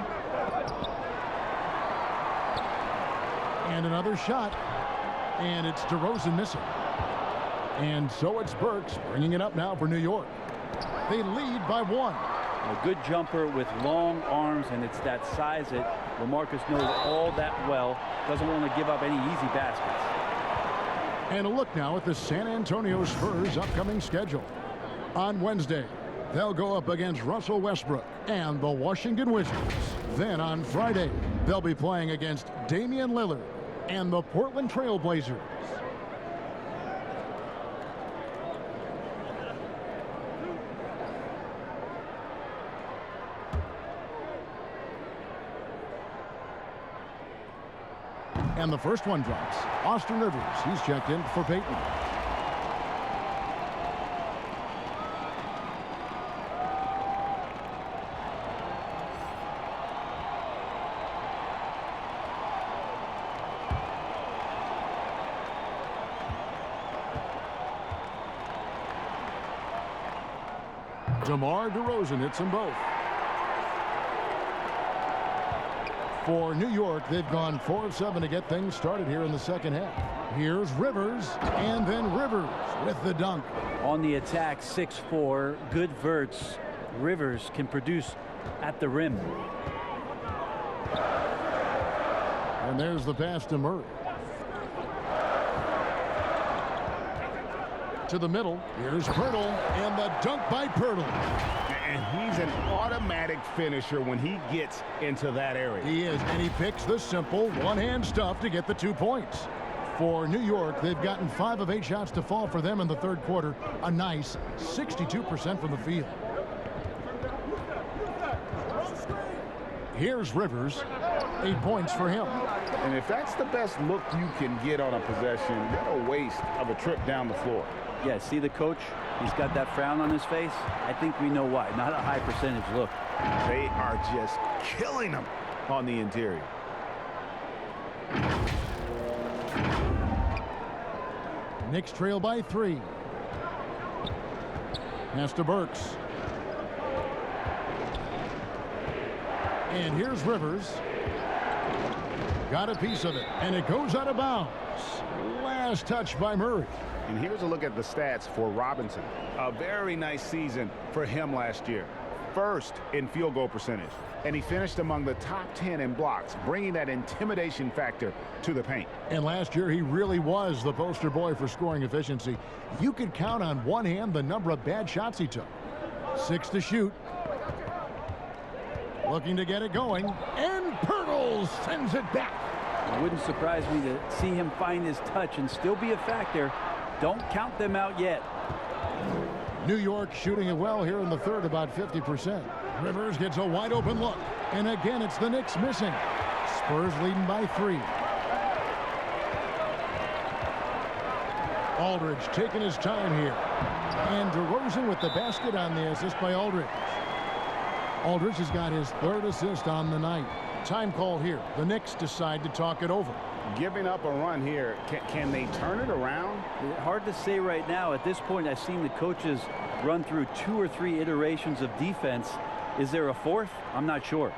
And another shot. And it's DeRozan missing. And so it's Burks bringing it up now for New York. They lead by 1. A good jumper with long arms, and it's that size that LaMarcus knows all that well. Doesn't want to give up any easy baskets. And a look now at the San Antonio Spurs' upcoming schedule. On Wednesday, they'll go up against Russell Westbrook and the Washington Wizards. Then on Friday, they'll be playing against Damian Lillard and the Portland Trail Blazers. And the first one drops. Austin Rivers, he's checked in for Payton. DeMar DeRozan hits them both. For New York, they've gone 4 of 7 to get things started here in the second half. Here's Rivers, and then Rivers with the dunk. On the attack, 6'4", good verts. Rivers can produce at the rim. And there's the pass to Murray. To the middle. Here's Pirtle, and the dunk by Pirtle. And he's an automatic finisher when he gets into that area. He is, and he picks the simple one-hand stuff to get the 2 points. For New York, they've gotten 5 of 8 shots to fall for them in the third quarter. A nice 62% from the field. Here's Rivers. 8 points for him. And if that's the best look you can get on a possession, what a waste of a trip down the floor. Yeah, see the coach? He's got that frown on his face. I think we know why. Not a high percentage look. They are just killing them on the interior. Knicks trail by 3. Pass to Burks. And here's Rivers. Got a piece of it, and it goes out of bounds. Last touch by Murray. And here's a look at the stats for Robinson. A very nice season for him last year. First in field goal percentage, and he finished among the top 10 in blocks, bringing that intimidation factor to the paint. And last year, he really was the poster boy for scoring efficiency. You could count on one hand the number of bad shots he took. 6 to shoot. Looking to get it going, and Pirtle sends it back. It wouldn't surprise me to see him find his touch and still be a factor. Don't count them out yet. New York shooting it well here in the third, about 50%. Rivers gets a wide open look, and again it's the Knicks missing. Spurs leading by 3. Aldridge taking his time here, and DeRozan with the basket on the assist by Aldridge. Aldridge has got his 3rd assist on the night. Time call here. The Knicks decide to talk it over. Giving up a run here, can they turn it around? Hard to say right now. At this point, I've seen the coaches run through 2 or 3 iterations of defense. Is there a 4th? I'm not sure.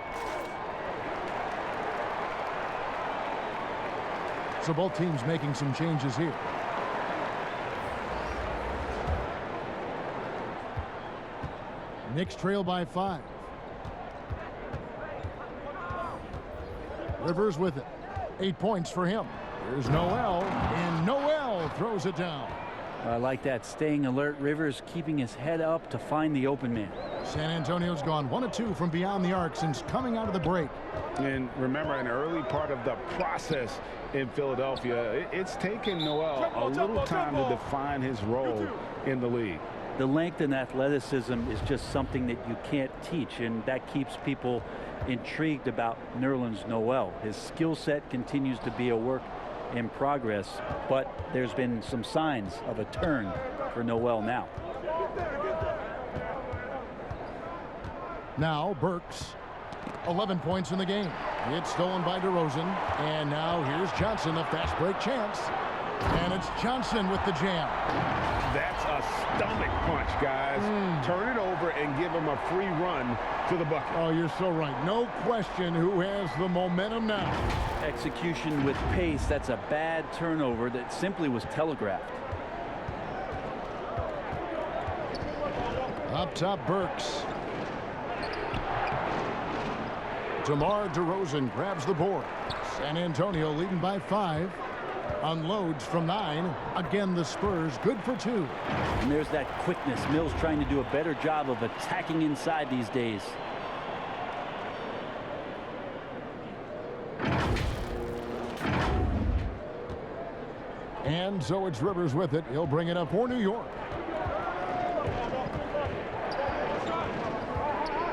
So both teams making some changes here. Knicks trail by 5. Rivers with it. 8 points for him. Here's Noel, and Noel throws it down. I like that, staying alert. Rivers keeping his head up to find the open man. San Antonio's gone 1 of 2 from beyond the arc since coming out of the break. And remember, an early part of the process in Philadelphia, it's taken Noel a little time to define his role in the league. The length and athleticism is just something that you can't teach, and that keeps people intrigued about Nerlens Noel. His skill set continues to be a work in progress, but there's been some signs of a turn for Noel now. Now Burks, 11 points in the game. It's stolen by DeRozan, and now here's Johnson, a fast break chance, and it's Johnson with the jam. That's a stomach punch, guys. Turn it over and give him a free run to the bucket. Oh, you're so right. No question who has the momentum now. Execution with pace. That's a bad turnover that simply was telegraphed. Up top, Burks. DeMar DeRozan grabs the board. San Antonio leading by 5. Unloads from 9. Again, the Spurs good for 2. And there's that quickness. Mills trying to do a better job of attacking inside these days. And so it's Rivers with it. He'll bring it up for New York.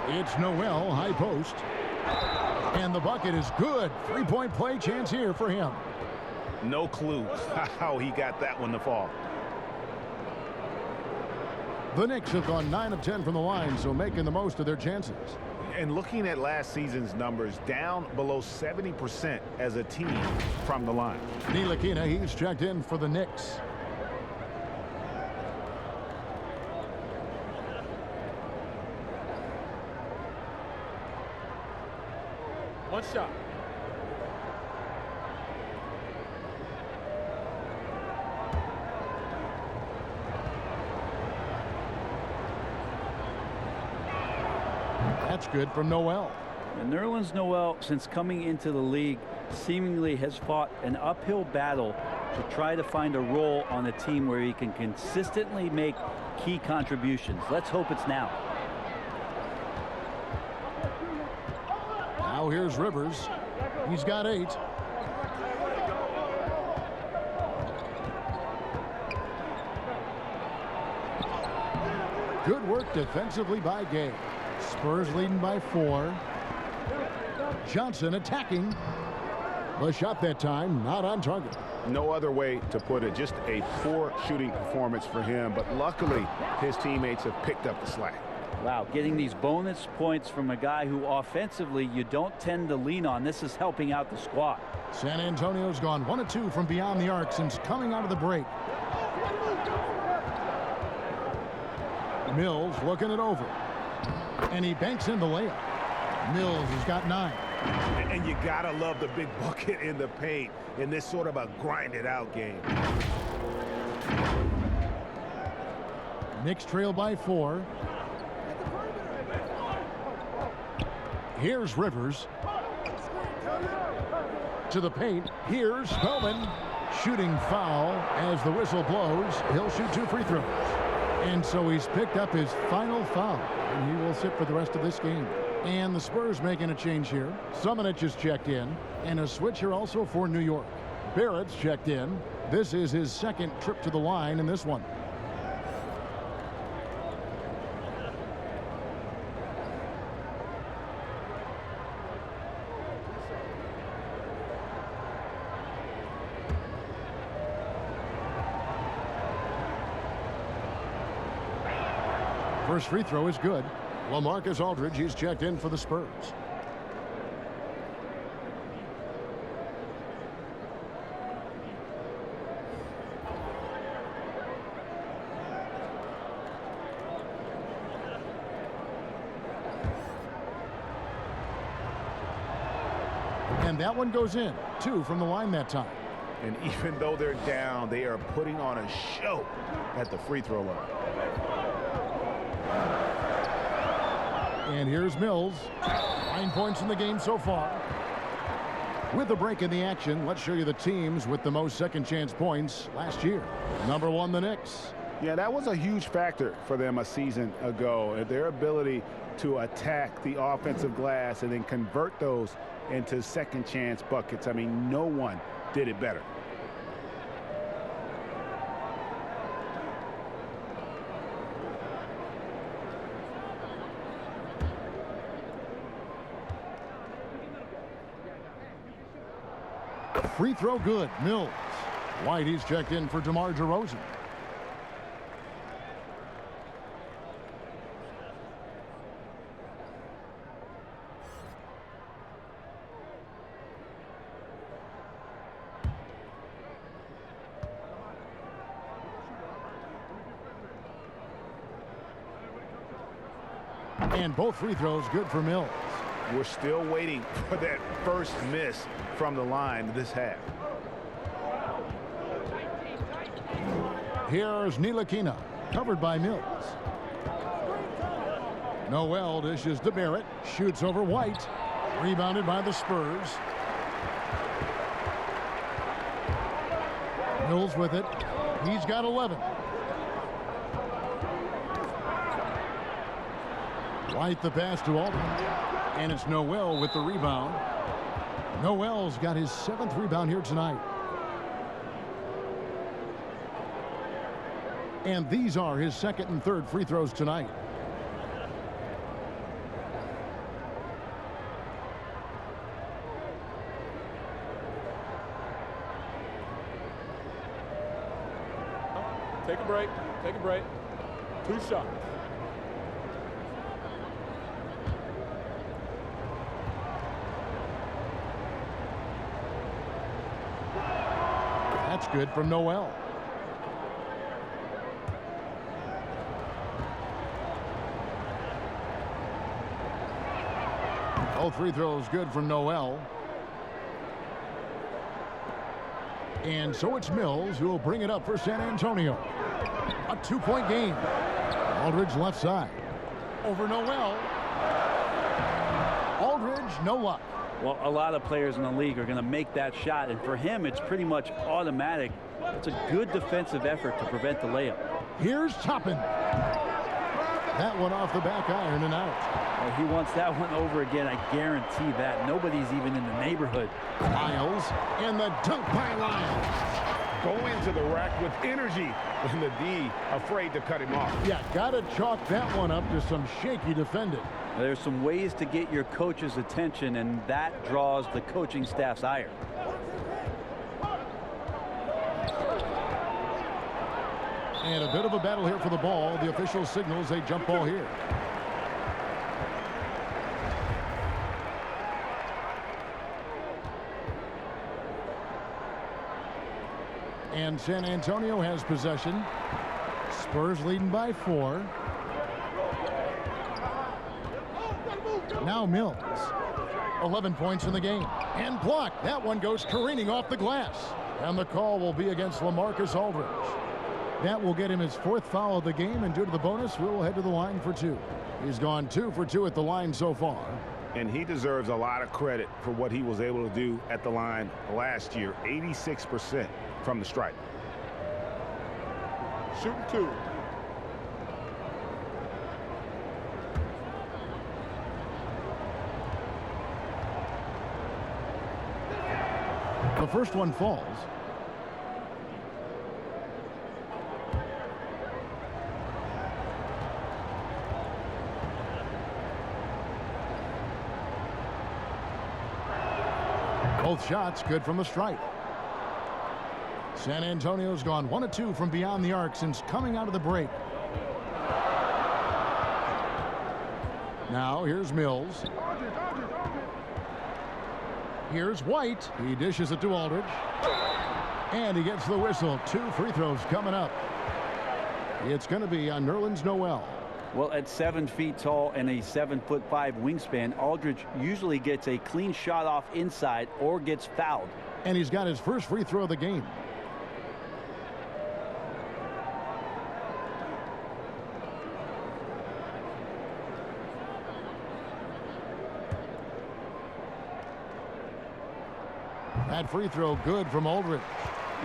It's Noel, high post. And the bucket is good. 3-point play chance here for him. No clue how he got that one to fall. The Knicks have gone 9 of 10 from the line, so making the most of their chances. And looking at last season's numbers, down below 70% as a team from the line. Ntilikina, he's checked in for the Knicks. One shot. That's good from Noel. And Nerlens Noel, since coming into the league, seemingly has fought an uphill battle to try to find a role on a team where he can consistently make key contributions. Let's hope it's now. Now here's Rivers. He's got 8. Good work defensively by Gay. Spurs leading by 4. Johnson attacking. The shot that time not on target. No other way to put it. Just a poor shooting performance for him. But luckily, his teammates have picked up the slack. Wow, getting these bonus points from a guy who offensively you don't tend to lean on. This is helping out the squad. San Antonio's gone 1 of 2 from beyond the arc since coming out of the break. Mills looking it over. And he banks in the layup. Mills has got 9. And you gotta love the big bucket in the paint in this sort of a grinded out game. Knicks trail by 4. Here's Rivers. To the paint. Here's Spellman. Shooting foul as the whistle blows. He'll shoot 2 free throws. And so he's picked up his final foul. And he will sit for the rest of this game. And the Spurs making a change here. Summonich is checked in. And a switch here also for New York. Barrett's checked in. This is his 2nd trip to the line in this one. First free throw is good. LaMarcus Aldridge, he's checked in for the Spurs. And that one goes in. 2 from the line that time. And even though they're down, they are putting on a show at the free throw line. And here's Mills. 9 points in the game so far. With a break in the action, let's show you the teams with the most second chance points last year. Number 1, the Knicks. Yeah, that was a huge factor for them a season ago. Their ability to attack the offensive glass and then convert those into second chance buckets. I mean, no one did it better. Free throw good. Mills. White, he's checked in for DeMar DeRozan. And both free throws good for Mills. We're still waiting for that first miss from the line this half. Here's Ntilikina, covered by Mills. Noel dishes to Barrett, shoots over White, rebounded by the Spurs. Mills with it. He's got 11. White the pass to Aldridge. And it's Noel with the rebound. Noel's got his 7th rebound here tonight. And these are his 2nd and 3rd free throws tonight. Take a break. Take a break. 2 shots. That's good from Noel. Both free throws good from Noel. And so it's Mills who will bring it up for San Antonio. A 2-point game. Aldridge left side. Over Noel. Aldridge, no luck. Well, a lot of players in the league are going to make that shot, and for him, it's pretty much automatic. It's a good defensive effort to prevent the layup. Here's Toppin. That one off the back iron and out. Well, he wants that one over again, I guarantee that. Nobody's even in the neighborhood. Miles and the dunk by Lyles. Go into the rack with energy, and the D afraid to cut him off. Yeah, got to chalk that one up to some shaky defending. There's some ways to get your coach's attention, and that draws the coaching staff's ire. And a bit of a battle here for the ball. The official signals a jump ball here. And San Antonio has possession. Spurs leading by 4. Now Mills. 11 points in the game. And blocked. That one goes careening off the glass. And the call will be against LaMarcus Aldridge. That will get him his 4th foul of the game, and due to the bonus, we'll head to the line for 2. He's gone 2 for 2 at the line so far. And he deserves a lot of credit for what he was able to do at the line last year. 86% from the stripe. Shooting 2. The first one falls. Both shots good from the stripe. San Antonio's gone 1 of 2 from beyond the arc since coming out of the break. Now here's Mills. Here's White. He dishes it to Aldridge. And he gets the whistle. 2 free throws coming up. It's going to be on Nerlens Noel. Well, at 7 feet tall and a 7'5" wingspan, Aldridge usually gets a clean shot off inside or gets fouled. And he's got his first free throw of the game. That free throw good from Aldridge.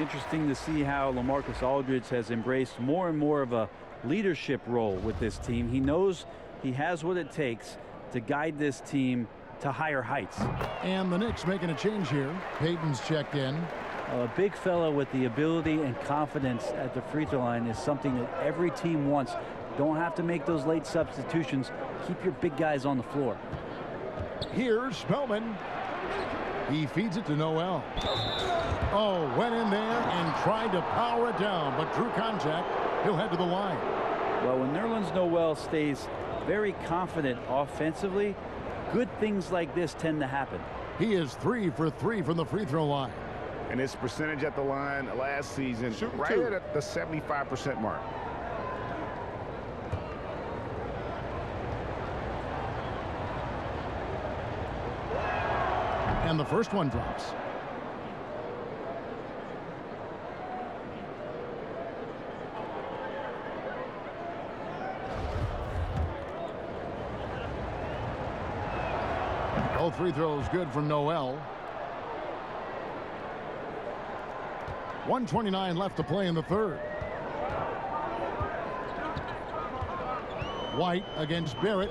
Interesting to see how LaMarcus Aldridge has embraced more and more of a leadership role with this team. He knows he has what it takes to guide this team to higher heights. And the Knicks making a change here. Payton's checked in. A big fella with the ability and confidence at the free throw line is something that every team wants. Don't have to make those late substitutions. Keep your big guys on the floor. Here's Spellman. He feeds it to Noel. Oh, went in there and tried to power it down, but drew contact. He'll head to the line. Well, when Nerlens Noel stays very confident offensively, good things like this tend to happen. He is 3 for 3 from the free throw line. And his percentage at the line last season, right at the 75% mark. And the first one drops. Both free throws good from Noel. 1:29 left to play in the third. White against Barrett.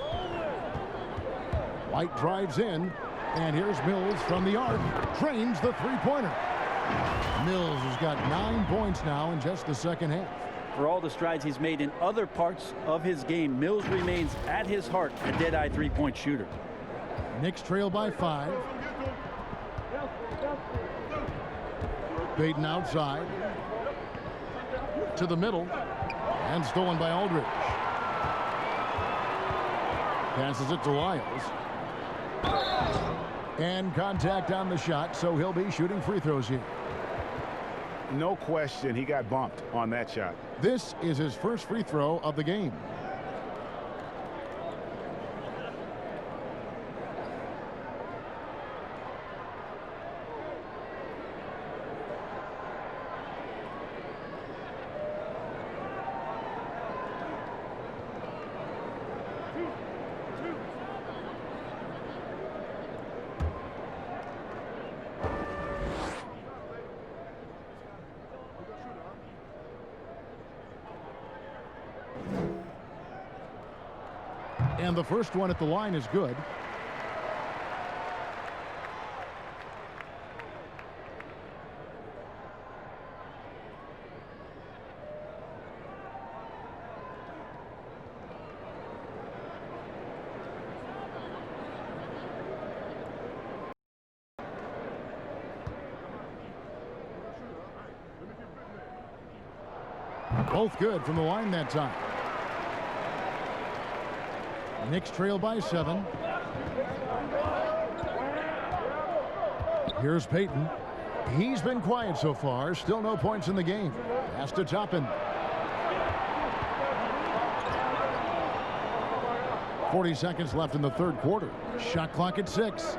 White drives in, and here's Mills from the arc. Trains the three-pointer. Mills has got 9 points now in just the second half. For all the strides he's made in other parts of his game, Mills remains at his heart a dead-eye three-point shooter. Knicks trail by 5. Payton outside. To the middle. And stolen by Aldridge. Passes it to Lyles. And contact on the shot, so he'll be shooting free throws here. No question, he got bumped on that shot. This is his first free throw of the game. And the first one at the line is good. Both good from the line that time. Knicks trail by 7. Here's Payton. He's been quiet so far. Still no points in the game. Has to Toppin. 40 seconds left in the third quarter. Shot clock at 6.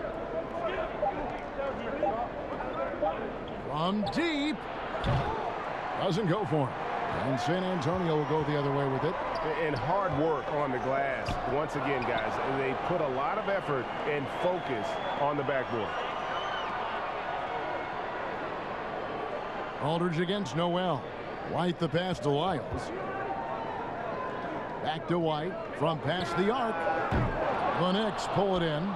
From deep. Doesn't go for him. And San Antonio will go the other way with it. And hard work on the glass. Once again, guys, they put a lot of effort and focus on the backboard. Aldridge against Noel. White the pass to Lyles. Back to White from past the arc. The Knicks pull it in.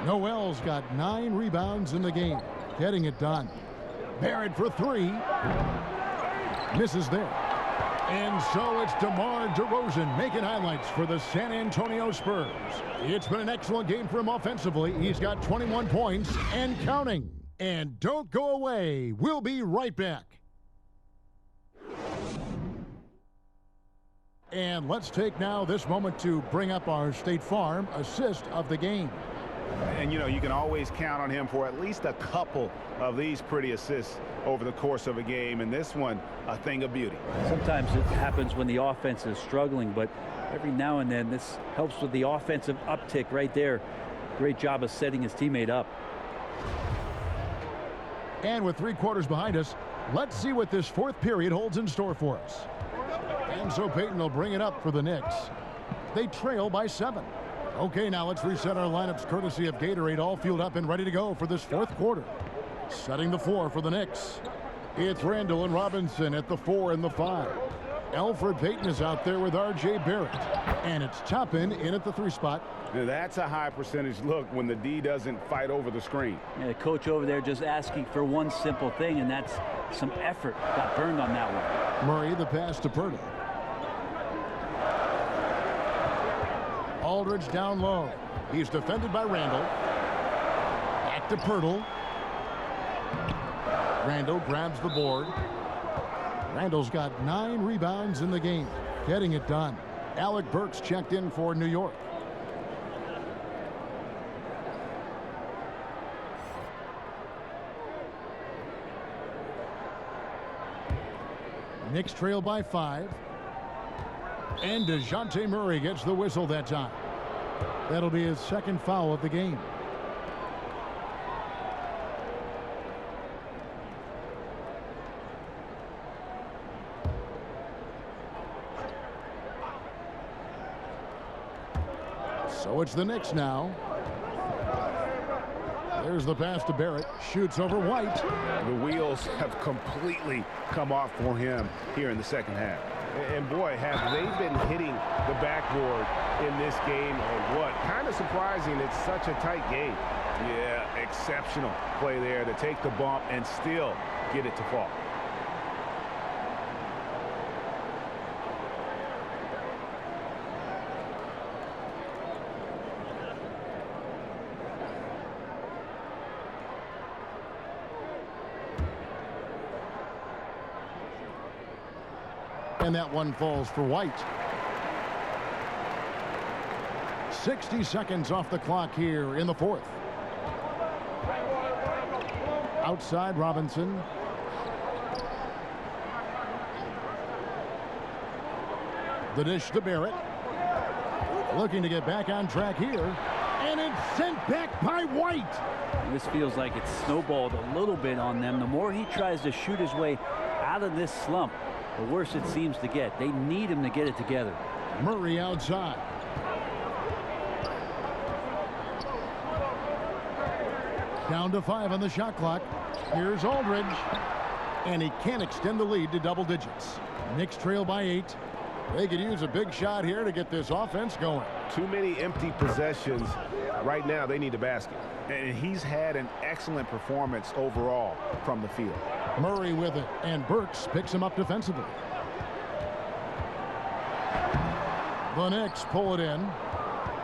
Noel's got 9 rebounds in the game. Getting it done. Barrett for 3. Misses there. And so it's DeMar DeRozan making highlights for the San Antonio Spurs. It's been an excellent game for him offensively. He's got 21 points and counting. And don't go away. We'll be right back. And let's take now this moment to bring up our State Farm assist of the game. And, you know, you can always count on him for at least a couple of these pretty assists over the course of a game. And this one, a thing of beauty. Sometimes it happens when the offense is struggling, but every now and then this helps with the offensive uptick right there. Great job of setting his teammate up. And with 3 quarters behind us, let's see what this fourth period holds in store for us. And so Payton will bring it up for the Knicks. They trail by 7. Okay, now let's reset our lineups courtesy of Gatorade, all fueled up and ready to go for this fourth quarter. Setting the floor for the Knicks. It's Randall and Robinson at the 4 and the 5. Elfrid Payton is out there with R.J. Barrett. And it's Toppin in at the 3 spot. Now, that's a high percentage look when the D doesn't fight over the screen. Yeah, the coach over there just asking for one simple thing, and that's some effort. Got burned on that one. Murray the pass to Pirtle. Aldridge down low. He's defended by Randall. Back to Pirtle. Randall grabs the board. Randall's got 9 rebounds in the game. Getting it done. Alec Burks checked in for New York. Knicks trail by 5. And DeJounte Murray gets the whistle that time. That'll be his second foul of the game. So it's the Knicks now. There's the pass to Barrett. Shoots over White. The wheels have completely come off for him here in the second half. And boy, have they been hitting the backboard in this game or what? Kind of surprising it's such a tight game. Yeah, exceptional play there to take the bump and still get it to fall. And that one falls for White. 60 seconds off the clock here in the fourth. Outside Robinson. The dish to Barrett. Looking to get back on track here. And it's sent back by White. This feels like it's snowballed a little bit on them. The more he tries to shoot his way out of this slump, the worse it seems to get. They need him to get it together. Murray outside. Down to 5 on the shot clock. Here's Aldridge. And he can't extend the lead to double digits. Knicks trail by 8. They could use a big shot here to get this offense going. Too many empty possessions. Right now, they need a basket. And he's had an excellent performance overall from the field. Murray with it, and Burks picks him up defensively. The Knicks pull it in.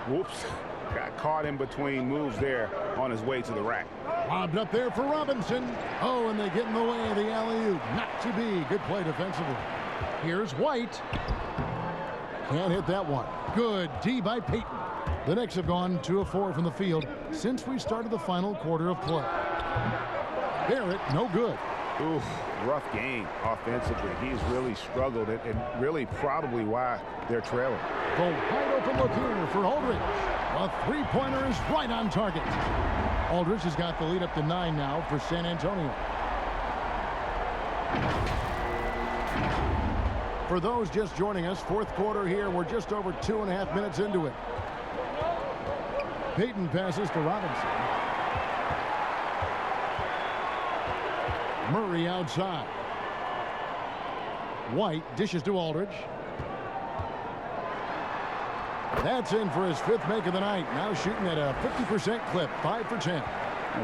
Whoops. Got caught in between moves there on his way to the rack. Lobbed up there for Robinson. Oh, and they get in the way of the alley-oop. Not to be. Good play defensively. Here's White. Can't hit that one. Good D by Payton. The Knicks have gone 2 of 4 from the field since we started the final quarter of play. Barrett, no good. Ooh, rough game offensively. He's really struggled and really probably why they're trailing. The wide open look here for Aldridge. A three-pointer is right on target. Aldridge has got the lead up to 9 now for San Antonio. For those just joining us, fourth quarter here. We're just over 2.5 minutes into it. Payton passes to Robinson. Murray outside. White dishes to Aldridge. That's in for his 5th make of the night. Now shooting at a 50% clip, 5 for 10.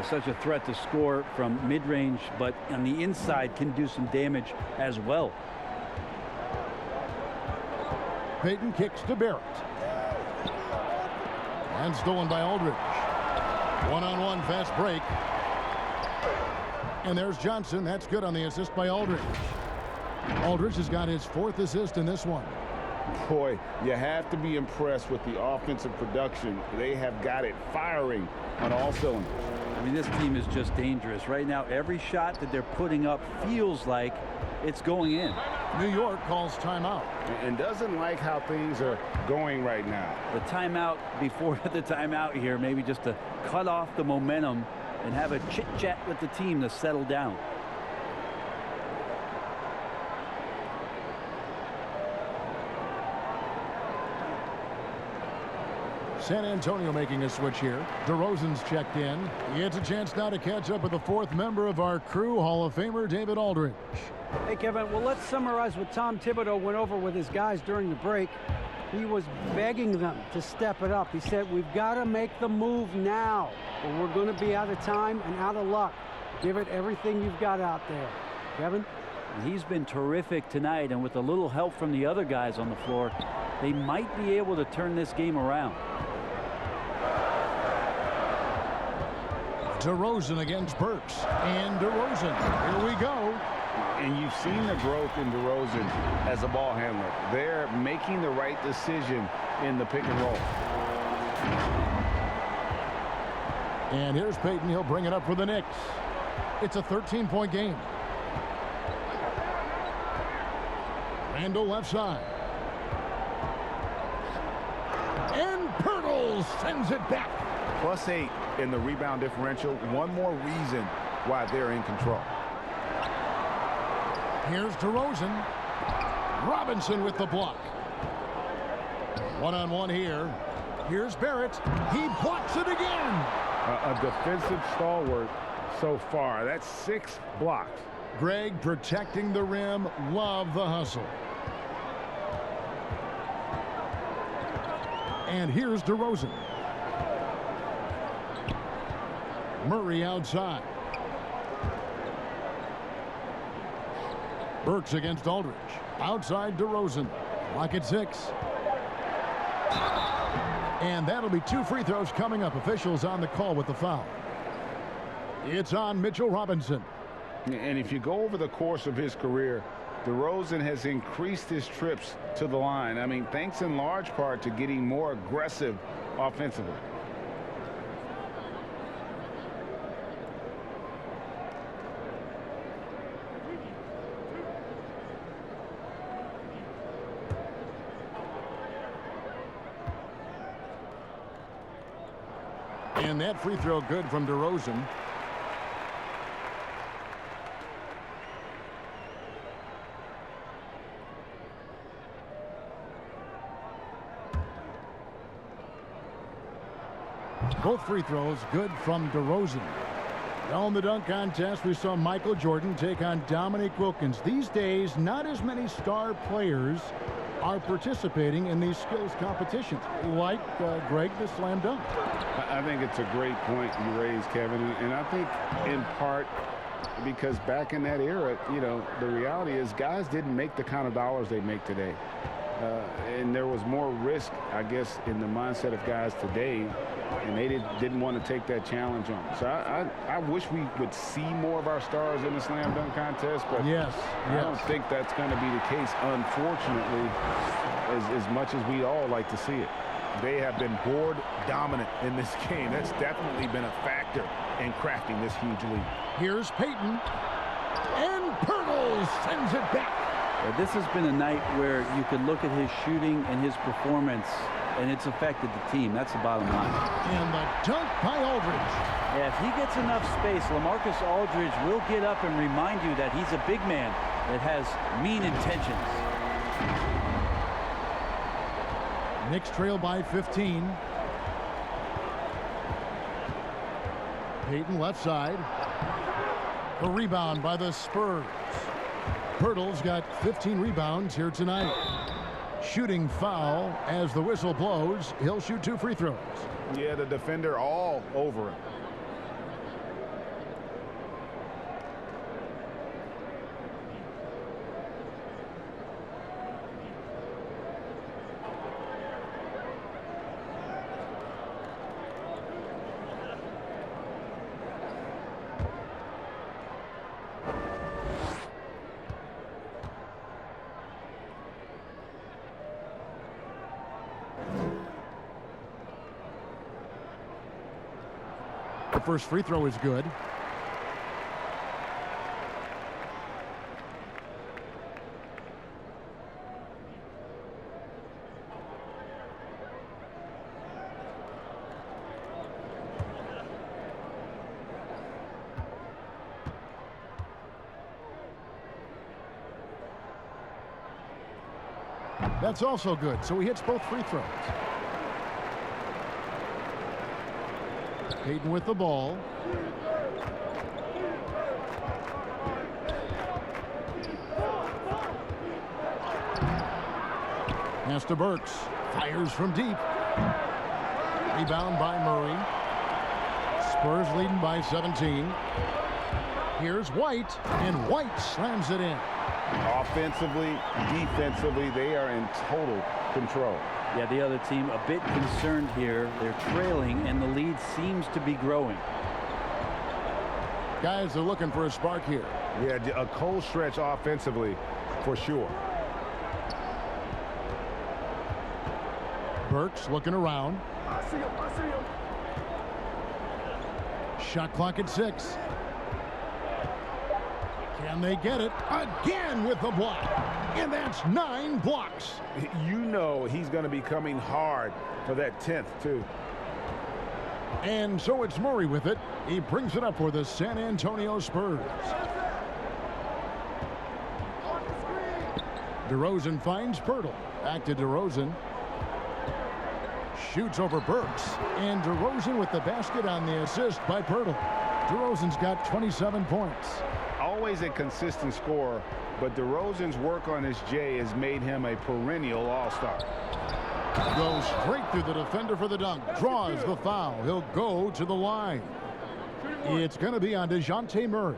Such a threat to score from mid-range, but on the inside can do some damage as well. Payton kicks to Barrett. And stolen by Aldridge. One-on-one fast break. And there's Johnson. That's good on the assist by Aldridge. Aldridge has got his 4th assist in this one. Boy, you have to be impressed with the offensive production. They have got it firing on all cylinders. I mean, this team is just dangerous. Right now, every shot that they're putting up feels like it's going in. New York calls timeout. And doesn't like how things are going right now. The timeout before the timeout here, maybe just to cut off the momentum and have a chit-chat with the team to settle down. San Antonio making a switch here. DeRozan's checked in. He gets a chance now to catch up with the 4th member of our crew, Hall of Famer David Aldridge. Hey, Kevin, well, let's summarize what Tom Thibodeau went over with his guys during the break. He was begging them to step it up. He said, we've got to make the move now, or we're going to be out of time and out of luck. Give it everything you've got out there. Kevin? He's been terrific tonight, and with a little help from the other guys on the floor, they might be able to turn this game around. DeRozan against Burks. And DeRozan. Here we go. And you've seen the growth in DeRozan as a ball handler. They're making the right decision in the pick and roll. And here's Payton. He'll bring it up for the Knicks. It's a 13-point game. Randall left side. And Pirtle sends it back. +8 in the rebound differential. One more reason why they're in control. Here's DeRozan. Robinson with the block. One-on-one here. Here's Barrett. He blocks it again. A defensive stalwart so far. That's 6 blocks. Greg protecting the rim. Love the hustle. And here's DeRozan. Murray outside. Burks against Aldridge. Outside DeRozan. Lock at 6. And that'll be 2 free throws coming up. Officials on the call with the foul. It's on Mitchell Robinson. And if you go over the course of his career, DeRozan has increased his trips to the line. I mean, thanks in large part to getting more aggressive offensively. And that free throw good from DeRozan. Both free throws good from DeRozan. Now in the dunk contest, we saw Michael Jordan take on Dominique Wilkins. These days, not as many star players are participating in these skills competitions, like Greg, the slam dunk. I think it's a great point you raised, Kevin, and I think in part because back in that era, you know, the reality is guys didn't make the kind of dollars they make today. And there was more risk, I guess, in the mindset of guys today, and they didn't want to take that challenge on. So I wish we would see more of our stars in the slam dunk contest, but I don't think that's going to be the case, unfortunately, as much as we all like to see it. They have been board dominant in this game. That's definitely been a factor in crafting this huge lead. Here's Payton, and Pirtle sends it back. Yeah, this has been a night where you could look at his shooting and his performance, and it's affected the team. That's the bottom line. And the dunk by Aldridge. Yeah, if he gets enough space, LaMarcus Aldridge will get up and remind you that he's a big man that has mean intentions. Knicks trail by 15. Payton left side. A rebound by the Spurs. Pirtle's got 15 rebounds here tonight. Shooting foul as the whistle blows. He'll shoot 2 free throws. Yeah, the defender all over him. The first free throw is good. That's also good, so he hits both free throws. Payton with the ball. Pass to Burks. Fires from deep. Rebound by Murray. Spurs leading by 17. Here's White, and White slams it in. Offensively, defensively, they are in total control. Yeah, the other team a bit concerned here. They're trailing, and the lead seems to be growing. Guys are looking for a spark here. Yeah, a cold stretch offensively, for sure. Burks looking around. I see him. Shot clock at 6. Can they get it? Again with the block. And that's 9 blocks. You know he's going to be coming hard for that 10th, too. And so it's Murray with it. He brings it up for the San Antonio Spurs. DeRozan finds Pirtle. Back to DeRozan. Shoots over Burks. And DeRozan with the basket on the assist by Pirtle. DeRozan's got 27 points. Always a consistent scorer, but DeRozan's work on his J has made him a perennial all-star. Goes straight through the defender for the dunk. Draws the foul. He'll go to the line. It's going to be on DeJounte Murray.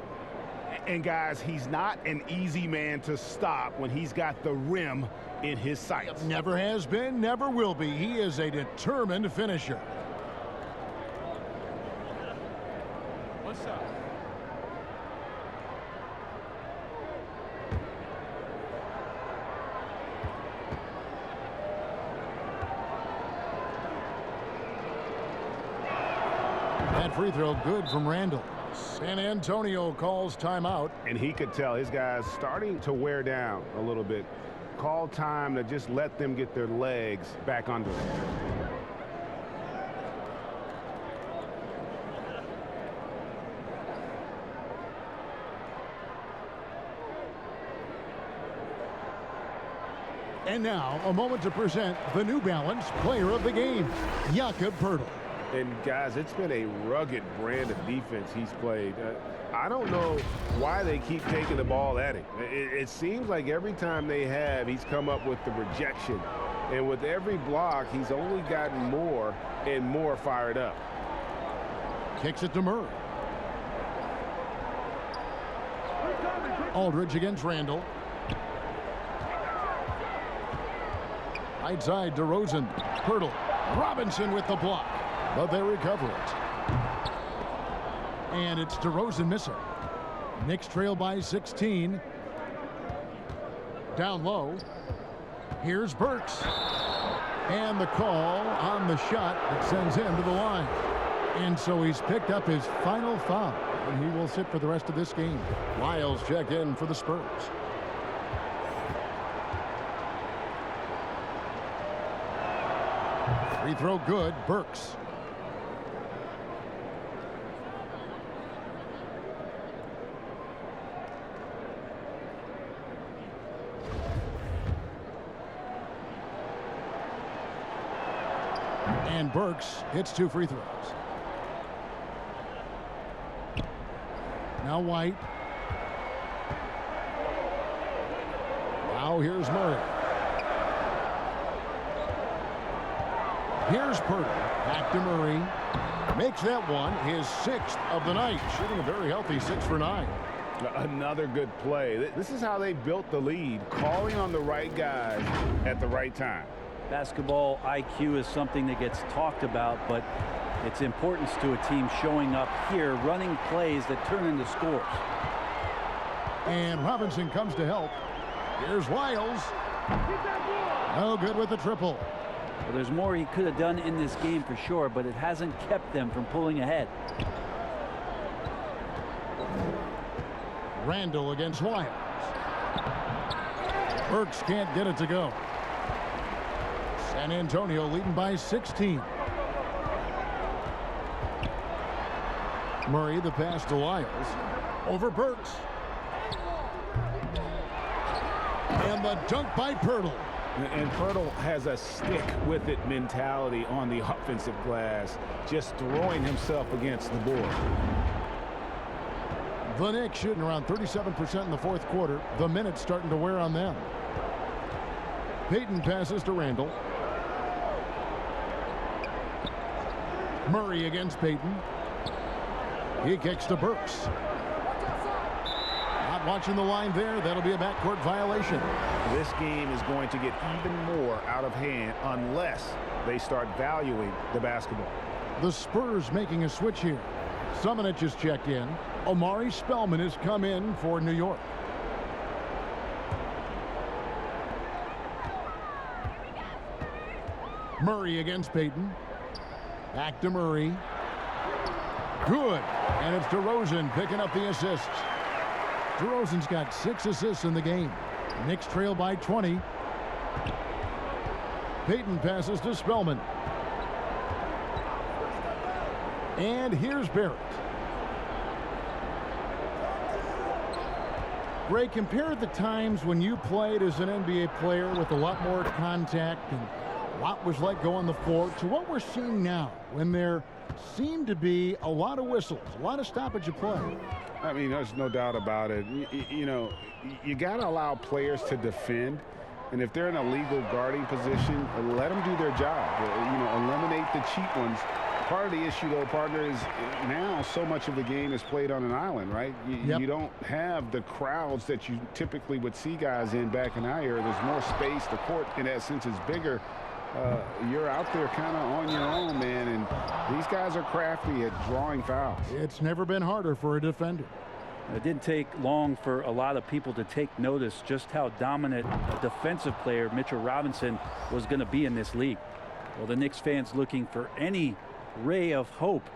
And guys, he's not an easy man to stop when he's got the rim in his sights. Never has been, never will be. He is a determined finisher. One shot. That free throw good from Randall. San Antonio calls timeout. And he could tell his guys starting to wear down a little bit. Call time to just let them get their legs back under them. And now, a moment to present the New Balance Player of the Game, Jakob Pirtle. And, guys, it's been a rugged brand of defense he's played. I don't know why they keep taking the ball at him. It seems like every time they have, he's come up with the rejection. And with every block, he's only gotten more and more fired up. Kicks it to Murray. Aldridge against Randall. Right side to Rosen. Pirtle. Robinson with the block. But they recover it. And it's DeRozan missing. Knicks trail by 16. Down low. Here's Burks. And the call on the shot that sends him to the line. And so he's picked up his final foul. And he will sit for the rest of this game. Lyles check in for the Spurs. Free throw good. Burks. And Burks hits 2 free throws. Now White. Now here's Murray. Here's Pirtle. Back to Murray. Makes that one his 6th of the night. Shooting a very healthy 6 for 9. Another good play. This is how they built the lead. Calling on the right guys at the right time. Basketball IQ is something that gets talked about, but its importance to a team showing up here, running plays that turn into scores. And Robinson comes to help. Here's Lyles. No good with the triple. Well, there's more he could have done in this game for sure, but it hasn't kept them from pulling ahead. Randall against Lyles. Burks can't get it to go. San Antonio leading by 16. Murray, the pass to Lyles. Over Burks. And the dunk by Pirtle. And Pirtle has a stick-with-it mentality on the offensive glass, just throwing himself against the board. The Knicks shooting around 37% in the 4th quarter. The minutes starting to wear on them. Payton passes to Randall. Murray against Payton. He kicks to Burks. Not watching the line there. That'll be a backcourt violation. This game is going to get even more out of hand unless they start valuing the basketball. The Spurs making a switch here. Summonich has checked in. Omari Spellman has come in for New York. Murray against Payton. Back to Murray. Good. And it's DeRozan picking up the assists. DeRozan's got 6 assists in the game. Knicks trail by 20. Payton passes to Spellman. And here's Barrett. Ray, compare the times when you played as an NBA player with a lot more contact and what was like going the floor to what we're seeing now when there seem to be a lot of whistles, a lot of stoppage of play. I mean, there's no doubt about it. You know, you got to allow players to defend. And if they're in a legal guarding position, let them do their job. You know, eliminate the cheap ones. Part of the issue, though, partner, is now so much of the game is played on an island, right? You don't have the crowds that you typically would see guys in back in our era. There's more space. The court, in that sense, is bigger. You're out there kind of on your own, man, and these guys are crafty at drawing fouls. It's never been harder for a defender. It didn't take long for a lot of people to take notice just how dominant a defensive player Mitchell Robinson was going to be in this league. Well, the Knicks fans looking for any ray of hope,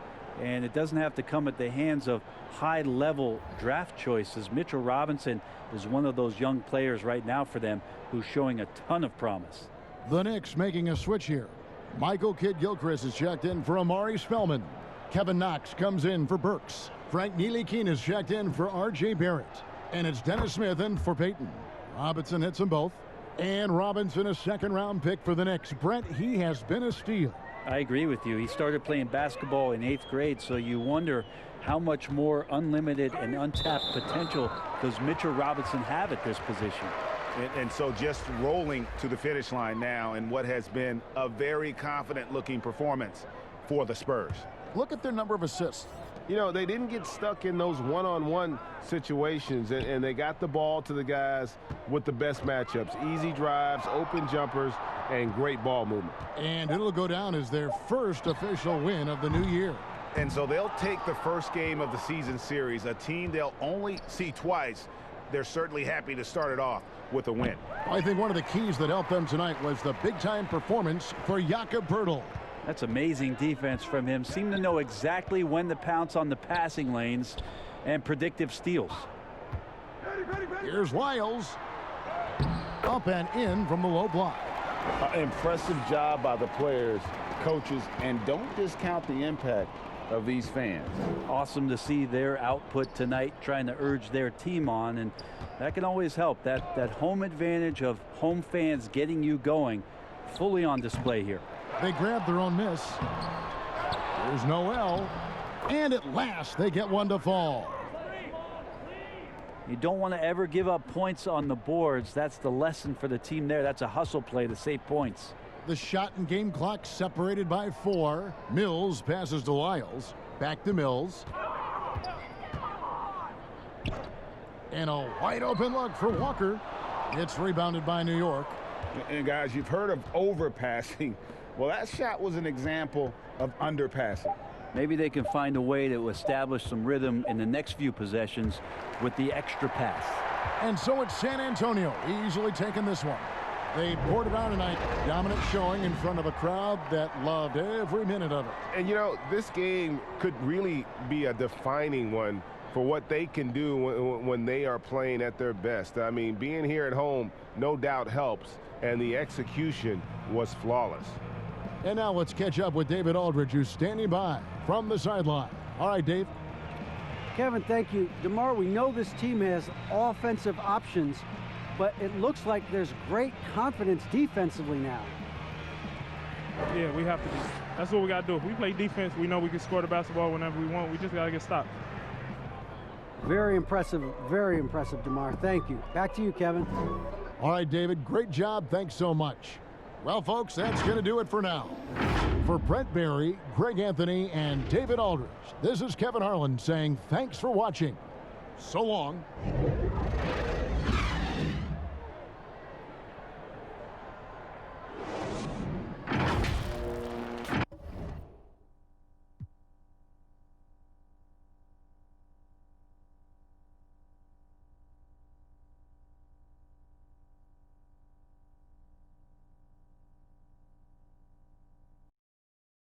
and it doesn't have to come at the hands of high-level draft choices. Mitchell Robinson is one of those young players right now for them who's showing a ton of promise. The Knicks making a switch here. Michael Kidd-Gilchrist is checked in for Omari Spellman. Kevin Knox comes in for Burks. Frank Ntilikina is checked in for R.J. Barrett. And it's Dennis Smith in for Payton. Robinson hits them both. And Robinson, a second-round pick for the Knicks. Brent, he has been a steal. I agree with you. He started playing basketball in 8th grade, so you wonder how much more unlimited and untapped potential does Mitchell Robinson have at this position. And so just rolling to the finish line now in what has been a very confident-looking performance for the Spurs. Look at their number of assists. You know, they didn't get stuck in those one-on-one situations, and they got the ball to the guys with the best matchups. Easy drives, open jumpers, and great ball movement. And it'll go down as their first official win of the new year. And so they'll take the first game of the season series, a team they'll only see twice. They're certainly happy to start it off with a win. I think one of the keys that helped them tonight was the big-time performance for Jakob Poeltl. That's amazing defense from him. Seemed to know exactly when to pounce on the passing lanes and predictive steals. Here's Lyles. Up and in from the low block. Impressive job by the players, coaches, and don't discount the impact of these fans. Awesome to see their output tonight, trying to urge their team on, and that can always help. That home advantage of home fans getting you going, fully on display here. They grab their own miss. Here's Noel. And at last, they get one to fall. You don't want to ever give up points on the boards. That's the lesson for the team there. That's a hustle play to save points. The shot and game clock separated by 4. Mills passes to Lyles. Back to Mills. And a wide open look for Walker. It's rebounded by New York. And guys, you've heard of overpassing. Well, that shot was an example of underpassing. Maybe they can find a way to establish some rhythm in the next few possessions with the extra pass. And so it's San Antonio easily taking this one. They poured it on tonight. Dominant showing in front of a crowd that loved every minute of it. And, you know, this game could really be a defining one for what they can do when they are playing at their best. I mean, being here at home no doubt helps, and the execution was flawless. And now let's catch up with David Aldridge, who's standing by from the sideline. All right, Dave. Kevin, thank you. DeMar, we know this team has offensive options, but it looks like there's great confidence defensively now. Yeah, we have to be. That's what we got to do. If we play defense, we know we can score the basketball whenever we want. We just got to get stopped. Very impressive, DeMar. Thank you. Back to you, Kevin. All right, David, great job. Thanks so much. Well, folks, that's going to do it for now. For Brent Barry, Greg Anthony, and David Aldridge, this is Kevin Harlan saying thanks for watching. So long.